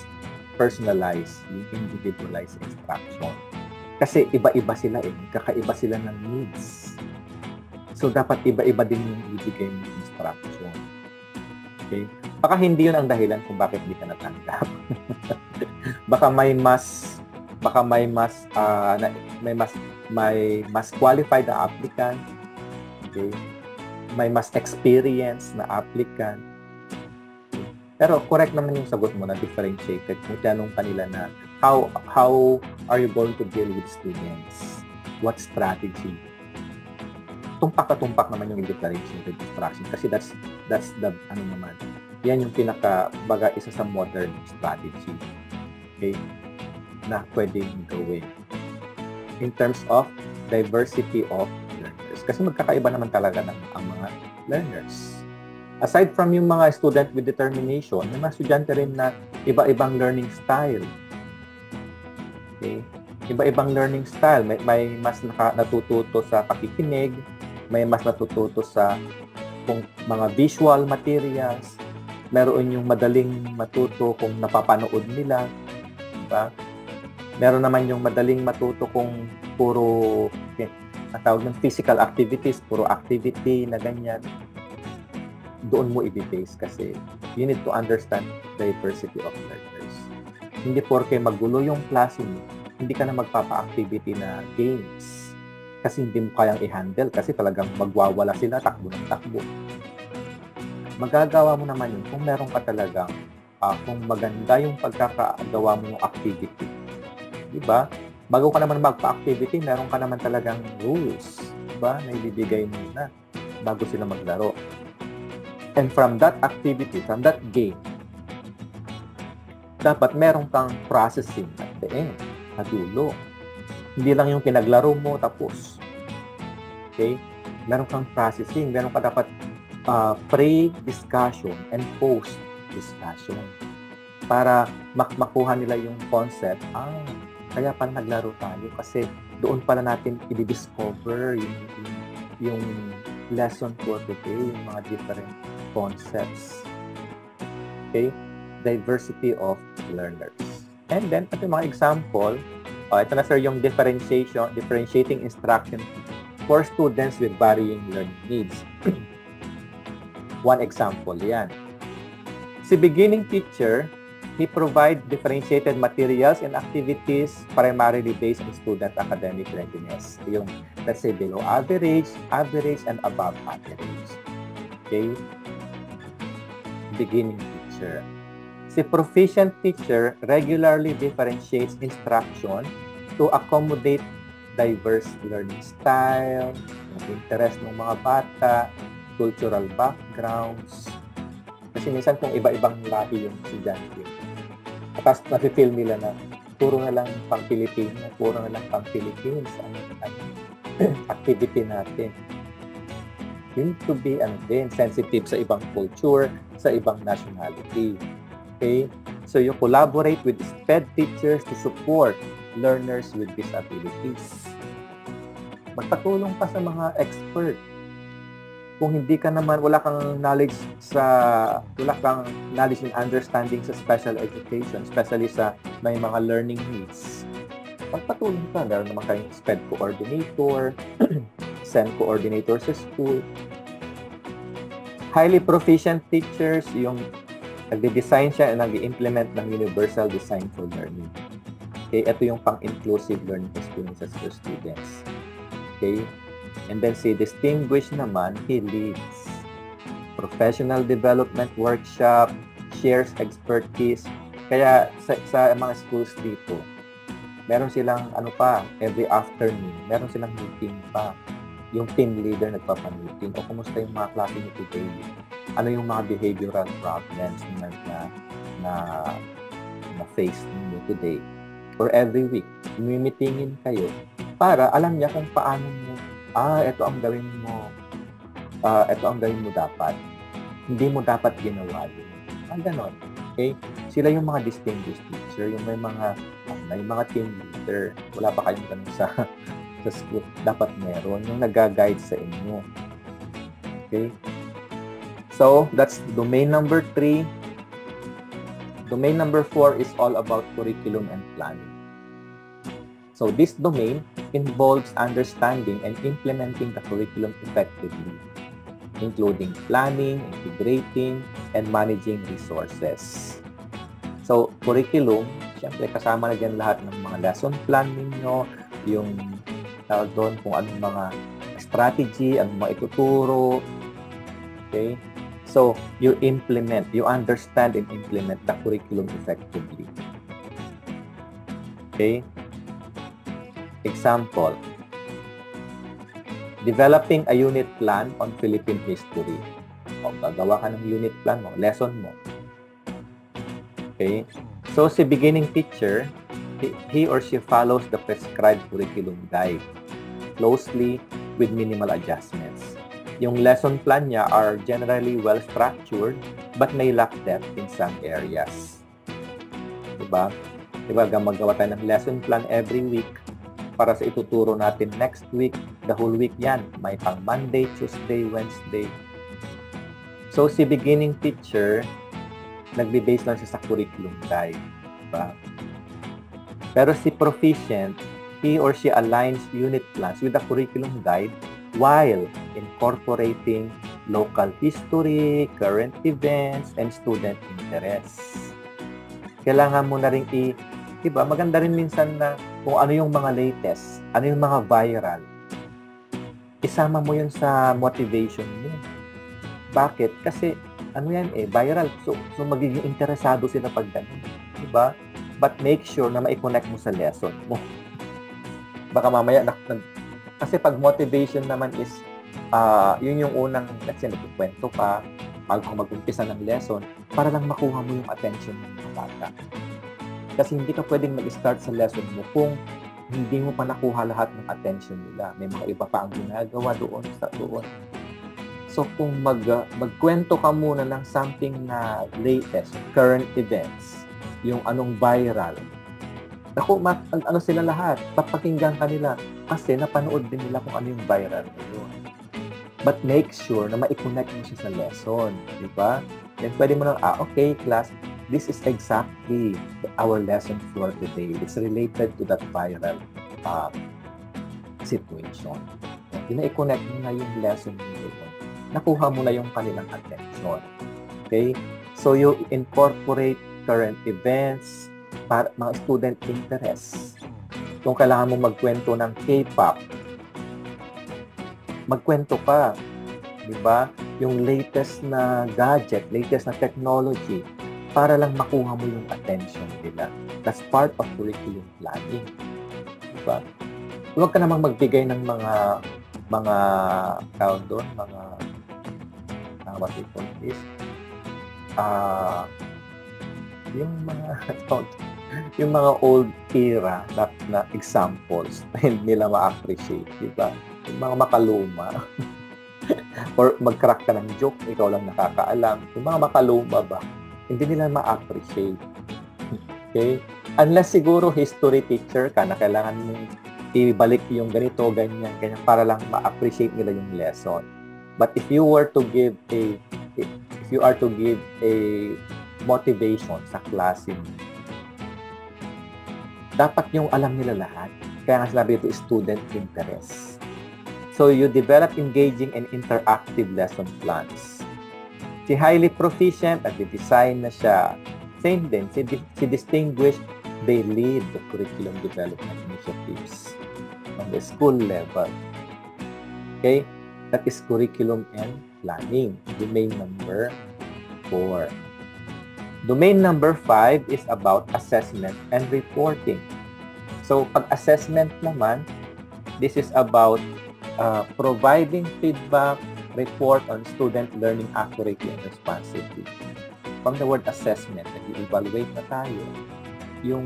personalized, yung individualized instruction. Kasi iba-iba sila kakaiba sila ng needs. So, dapat iba-iba din yung ibigay mo instruction. Okay? Baka hindi yun ang dahilan kung bakit di ka natanggap. baka may mas qualified na applicant. Okay? May mas experienced na applicant. Pero correct naman yung sagot mo na differentiated. Kung tanong kanila na how are you going to deal with students? What strategy? Tumpak naman yung differentiated instruction kasi that's the ano naman. Yan yung baga isa sa modern strategy. Okay? Na pwedeng gawin. In terms of diversity of learners. Kasi magkakaiba naman talaga ang mga learners. Aside from yung mga student with determination, may mga estudyante rin na iba-ibang learning style. Okay? Iba-ibang learning style. May mas natututo sa pakikinig, may mas natututo sa mga visual materials, meron yung madaling matuto kung napapanood nila. Diba? Meron naman yung madaling matuto kung puro tawag ng physical activities, puro activity na ganyan. Doon mo i-base kasi you need to understand diversity of learners. Hindi porke magulo yung klase mo, hindi ka na magpapa-activity na games. Kasi hindi mo kayang i-handle kasi talagang magwawala sila, takbo ng takbo. Magagawa mo naman yun kung meron ka talagang kung maganda yung pagkakagawa mo ng activity. Diba? Bago ka naman magpa-activity, meron ka naman talagang rules. Diba? Na ibibigay mo na bago sila maglaro. And from that activity, from that game, dapat meron kang processing at the end, sa dulo. Hindi lang yung pinaglaro mo, tapos. Okay? Meron kang processing, meron ka dapat pre-discussion and post-discussion para makuha nila yung concept. Kaya pa naglaro tayo kasi doon pala natin i-discover yung lesson for today, yung mga different concepts. Okay? Diversity of learners. And then, ito yung mga example. Ito na, sir, yung differentiating instruction for students with varying learning needs. One example, yan. Si beginning teacher, he provide differentiated materials and activities primarily based on student academic readiness. Yung, let's say, below average, and above average. Okay? Beginning teacher. Si proficient teacher regularly differentiates instruction to accommodate diverse learning style, yung interest ng mga bata, cultural backgrounds. Kasi minsan kung iba-ibang lahi yung estudyante, tapos nafe-feel nila na puro na lang pang Pilipino, puro na lang pang Philippines ang activity natin. You need to be sensitive sa ibang culture, sa ibang nationality. Okay? So you collaborate with SPED teachers to support learners with disabilities. Magpatulong pa sa mga expert. Kung hindi ka naman, wala kang knowledge and understanding sa special education, especially sa may mga learning needs, magpatulong ka. Meron naman kayong SPED coordinator, SEN coordinator sa school. Highly proficient teachers, yung nagde-design siya at nag-implement ng universal design for learning. Okay, ito yung pang-inclusive learning experiences for students. Okay, and then si distinguished naman, he leads professional development workshop, shares expertise. Kaya sa mga schools dito, meron silang every afternoon, meron silang meeting pa. Yung team leader nagpapa-meeting, o kumusta yung mga klase niyo today? Ano yung mga behavioral problems na face niyo today? Or every week, mimitingin kayo para alam niya kung paano mo, ito ang gawin mo, ito ang gawin mo dapat. Hindi mo dapat ginawa yun. Ganon. Okay? Sila yung mga distinguished teacher, yung may mga team leader. Wala pa kayong ganun sa school. Dapat meron yung nag-guide sa inyo. Okay? So, that's domain number 3. Domain number 4 is all about curriculum and planning. So, this domain involves understanding and implementing the curriculum effectively, including planning, integrating, and managing resources. So, curriculum, siyempre kasama na dyan lahat ng mga lesson plan ninyo, yung doon kung anong mga strategy, anong mga ituturo. Okay? So, you understand and implement the curriculum effectively. Okay? Example, developing a unit plan on Philippine history. O, gagawa ka ng unit plan mo, lesson mo. Okay? So, si beginning teacher, he or she follows the prescribed curriculum guide closely with minimal adjustments. Yung lesson plan niya are generally well-structured but may lack depth in some areas. Diba? Magawa tayo ng lesson plan every week para sa ituturo natin next week, the whole week yan. May pang Monday, Tuesday, Wednesday. So, si beginning teacher, nagbe-base lang siya sa curriculum guide. Diba? Pero si proficient, he or she aligns unit plans with the curriculum guide while incorporating local history, current events, and student interests. Kailangan mo na rin diba, maganda rin minsan na kung ano yung mga latest, ano yung mga viral. Isama mo yun sa motivation mo. Bakit? Kasi, viral. So magiging interesado sila pag ganun. Diba? But make sure na ma-connect mo sa lesson mo. Baka mamaya, kasi pag motivation naman is, yun yung unang, let's say, nagkukwento ka, bago mag-umpisa ng lesson, para lang makuha mo yung attention ng mga bata. Kasi hindi ka pwedeng mag-start sa lesson mo kung hindi mo pa nakuha lahat ng attention nila. May mga iba pa ang ginagawa doon. So, kung magkwento ka muna ng something na latest, current events, yung anong viral, sila lahat, papakinggan ka nila kasi napanood din nila kung ano yung viral na yun. But make sure na ma-connect mo siya sa lesson. Diba? Then pwede mo lang, okay, class, this is exactly our lesson for today. It's related to that viral situation. I-connect mo na yung lesson mo doon. Nakuha mo na yung kanilang attention. Okay? So, you incorporate current events, para mga student interests. Kung kailangan mo magkwento ng K-pop, magkwento ka. Diba? Yung latest na gadget, latest na technology, para lang makuha mo yung attention nila. That's part of curriculum planning. Diba? Huwag ka namang magbigay ng mga tawag doon, what we call this, yung mga old era na examples na hindi nila ma-appreciate, diba? Yung mga makaluma. Or mag-crack ka ng joke, ikaw lang nakakaalam. Yung mga makaluma ba, hindi nila ma-appreciate. Okay? Unless siguro history teacher ka na kailangan mong ibalik yung ganito, ganyan, ganyan, para lang ma-appreciate nila yung lesson. But if you are to give a motivation sa klase mo, dapat yung alam nila lahat. Kaya nga sinabi ito, student interest. So, you develop engaging and interactive lesson plans. Si highly proficient at design na siya. Same din, si distinguished, they lead the curriculum development initiatives on the school level. Okay? That is curriculum and planning. Domain number 4. Domain number 5 is about assessment and reporting. So, pag-assessment naman, this is about providing feedback, report on student learning accurately and responsibly. From the word assessment, nag-evaluate na tayo. Yung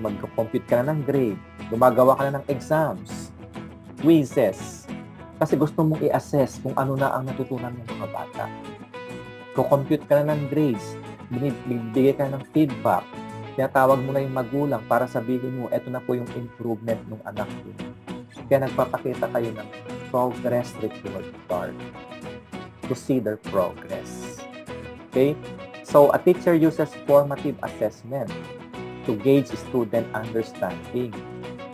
mag-compute ka na ng grade, gumagawa ka na ng exams, quizzes, kasi gusto mong i-assess kung ano na ang natutunan ng mga bata. Compute ka na ng grades, bibigay ka ng feedback, tinatawag mo na yung magulang para sabihin mo, eto na po yung improvement ng anak ko. Kaya nagpapakita kayo ng progress report card to see their progress. Okay? So, a teacher uses formative assessment to gauge student understanding.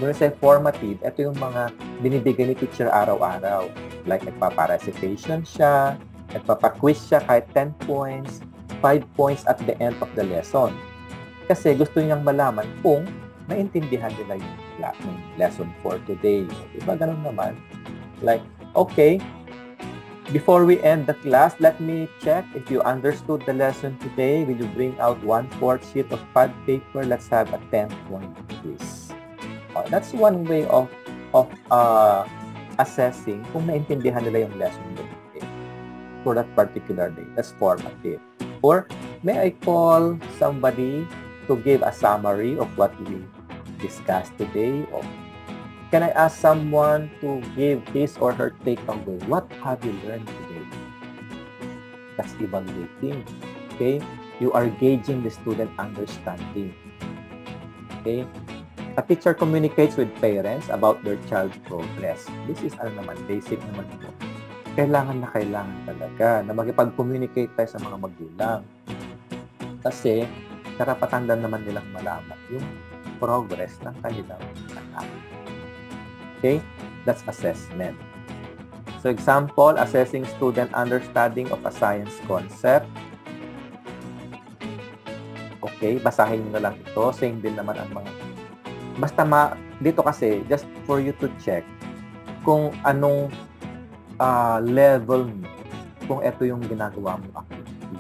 When I say formative, ito yung mga binibigay ni teacher araw-araw. Like, nagpapa-recitation siya, nagpapa-quiz siya kahit 10 points, 5 points at the end of the lesson. Kasi gusto niyang malaman kung naintindihan nila yung lesson for today. Diba ganun naman? Like, okay, before we end the class, let me check if you understood the lesson today. Will you bring out 1/4 sheet of pad paper? Let's have a 10-point quiz. That's one way of assessing kung naintindihan nila yung lesson today for that particular day. That's formative. Or, may I call somebody to give a summary of what we discussed today? Or can I ask someone to give his or her takeaway? What have you learned today? That's evaluating. Okay? You are gauging the student understanding. Okay? A teacher communicates with parents about their child's progress. This is basic naman ito. Kailangan talaga na makipag-communicate tayo sa mga magulang. Kasi, karapatan naman nilang malaman yung progress ng kanilang anak. Okay? That's assessment. So, example, assessing student understanding of a science concept. Okay, basahin nyo na lang ito. Same din naman ang mga... Basta dito kasi, just for you to check kung anong level mo, kung ito yung ginagawa mo activity.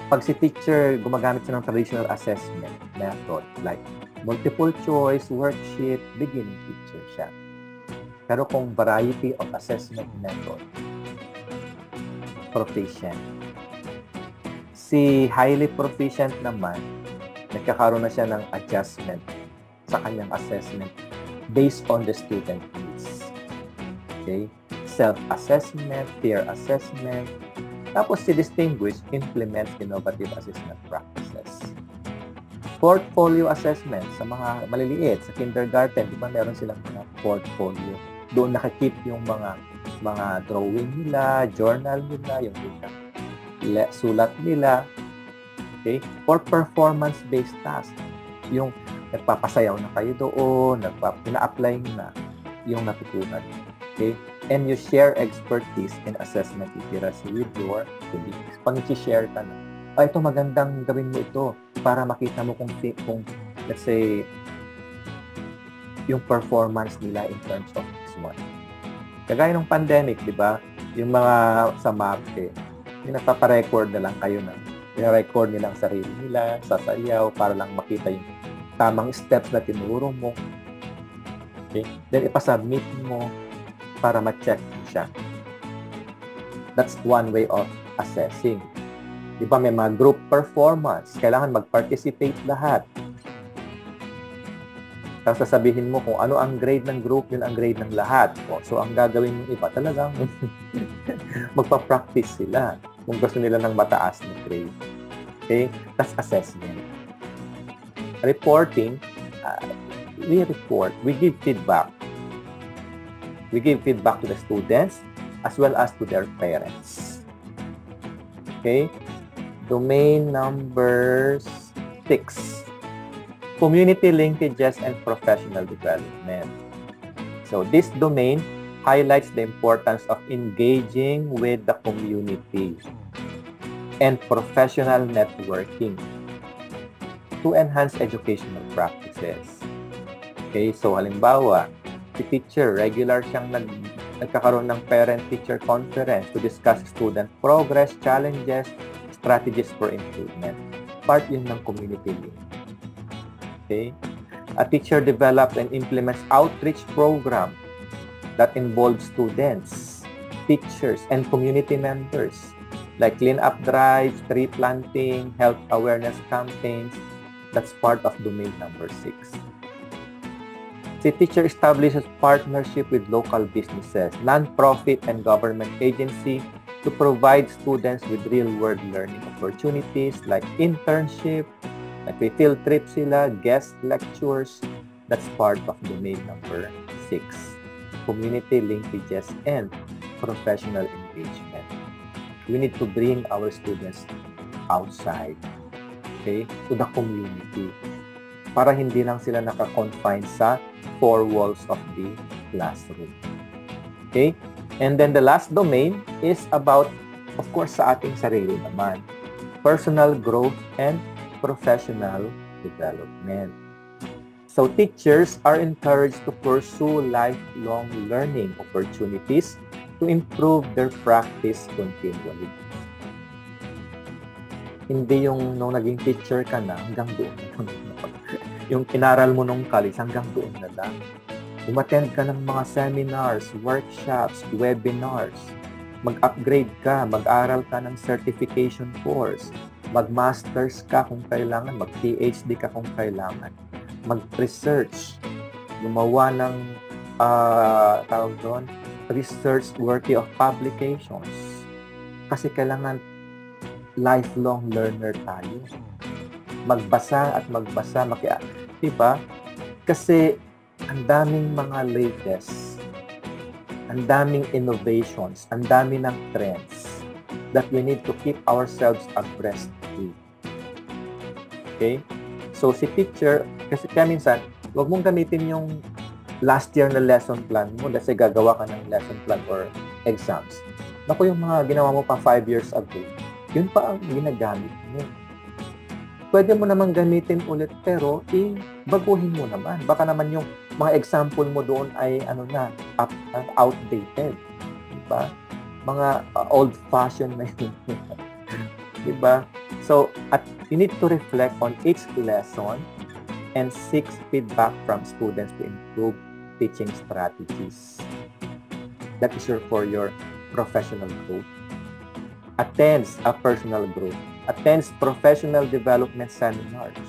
Pag si teacher, gumagamit siya ng traditional assessment method, like multiple choice, worksheet, beginning teacher siya. Pero kung variety of assessment method, proficient. Si highly proficient naman, nagkakaroon na siya ng adjustment sa kanyang assessment based on the student needs. Okay? Self-assessment, peer assessment. Tapos si distinguished implements innovative assessment practices. Portfolio assessment sa mga maliliit, sa kindergarten, di ba meron silang mga portfolio. Doon nakikip yung mga drawing nila, journal nila, yung sulat nila. Okay? For performance-based task, yung nagpapasayaw na kayo doon, ina-apply na yung natutunan. Okay? And you share expertise in assessment literacy with your colleagues. Pag i-share ka na, ito magandang gawin mo ito para makita mo kung let's say, yung performance nila in terms of this one. Kagaya ng pandemic, di ba? Yung mga sa MAPE, yung nagpaparecord na lang kayo na i-record nilang sarili nila, sasayaw, para lang makita yung tamang steps na tinuro mo. Okay? Then, ipasubmit mo para ma-check mo siya. That's one way of assessing. Di ba, may mga group performance. Kailangan mag-participate lahat. Tapos sasabihin mo kung ano ang grade ng group, yun ang grade ng lahat. So, ang gagawin ng iba talagang magpa-practice sila kung gusto nila ng mataas na grade. Okay? That's assessment. Reporting, we report, we give feedback. We give feedback to the students as well as to their parents. Okay? Domain number 6. Community linkages and professional development. So this domain highlights the importance of engaging with the community and professional networking to enhance educational practices. Okay, so halimbawa, si teacher, regular siyang nagkakaroon ng parent-teacher conference to discuss student progress, challenges, strategies for improvement. Part yun ng community link. Okay? A teacher develops and implements outreach program that involves students, teachers, and community members like clean-up drives, tree planting, health awareness campaigns. That's part of domain number 6. The teacher establishes partnership with local businesses, non-profit, and government agency to provide students with real-world learning opportunities like internship, like we field trip sila, guest lectures. That's part of domain number 6. Community linkages and professional engagement. We need to bring our students outside, okay, to the community para hindi lang sila naka-confine sa 4 walls of the classroom. Okay? And then the last domain is about, of course, sa ating sarili naman. Personal growth and professional development. So teachers are encouraged to pursue lifelong learning opportunities to improve their practice continually. Hindi yung nung naging teacher ka na, hanggang doon. Yung inaral mo nung college, hanggang doon na lang. Umattend ka ng mga seminars, workshops, webinars. Mag-upgrade ka, mag-aral ka ng certification course. Mag-masters ka kung kailangan, mag-PhD ka kung kailangan. Mag-research, gumawa ng tawag doon, research worthy of publications. Kasi kailangan lifelong learner tayo. Magbasa at magbasa, diba? Kasi ang daming mga latest, ang daming innovations, ang dami ng trends that we need to keep ourselves abreast with. Okay? So, si teacher, kasi kaya minsan, huwag mong gamitin yung last year na lesson plan mo. Let's say, gagawa ka ng lesson plan or exams. Naku, yung mga ginawa mo pa 5 years ago, yun pa ang ginagamit mo. Pwede mo naman gamitin ulit, pero baguhin mo naman. Baka naman yung mga example mo doon ay outdated. Diba? Mga old-fashioned na yun. Diba? So, you need to reflect on each lesson and seek feedback from students to improve teaching strategies. That is for your professional growth. Attends a personal growth. Attends professional development seminars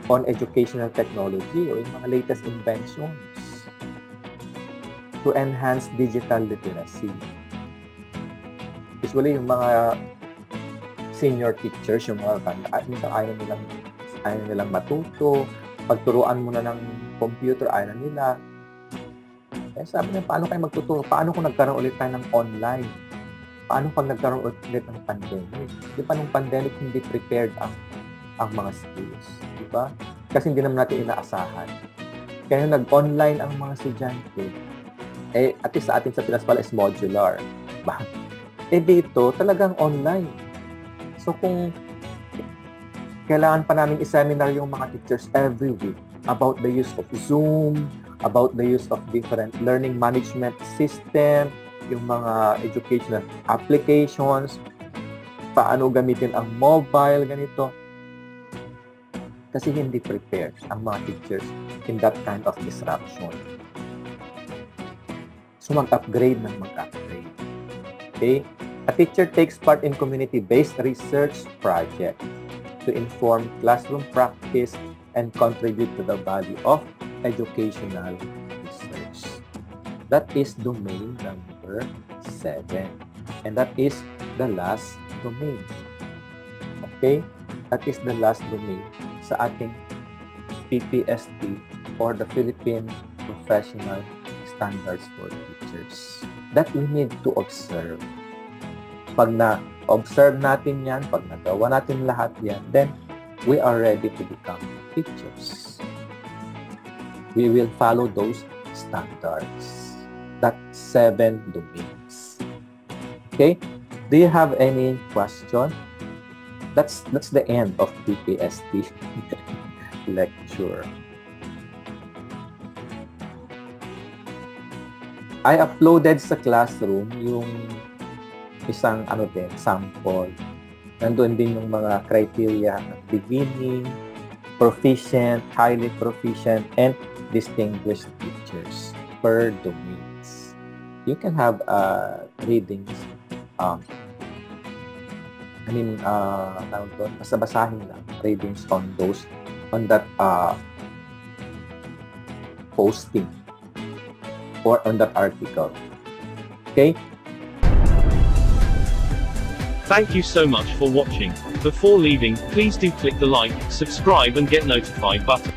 on educational technology o yung mga latest inventions to enhance digital literacy. Usually, yung mga senior teachers, yung mga ayaw nilang matuto, pagturuan mo na ng computer, ayaw na nila. Eh, sabi niya, paano kayo magtuturo? Paano kung nagkaroon ulit tayo ng online? Paano pag nagkaroon ulit ng pandemic? Di ba nung pandemic, hindi prepared ang mga schools? Di ba? Kasi hindi naman natin inaasahan. Kaya nag-online ang mga estudyante, at least sa atin sa Pinas pala is modular. Diba? Dito, talagang online. So kung kailangan pa namin i-seminar yung mga teachers every week about the use of Zoom, about the use of different learning management system, yung mga educational applications, paano gamitin ang mobile, ganito. Kasi hindi prepared ang mga teachers in that kind of disruption. So mag-upgrade ng mag-upgrade. Okay? A teacher takes part in community-based research projects to inform classroom practice and contribute to the value of educational research. That is domain number 7. And that is the last domain. Okay? That is the last domain sa ating PPST or the Philippine Professional Standards for Teachers that we need to observe. Pag na-observe natin yan, pag nagawa natin lahat yan, then we are ready to become teachers. We will follow those standards. That 7 domains. Okay? Do you have any question? That's the end of PPST lecture. I uploaded sa classroom yung isang sample. Nandun din yung mga criteria ng beginning, proficient, highly proficient, and distinguished teachers per domains. You can have readings. Basa-basahin lang readings on that posting or on that article. Okay? Thank you so much for watching. Before leaving, please do click the like, subscribe and get notified button.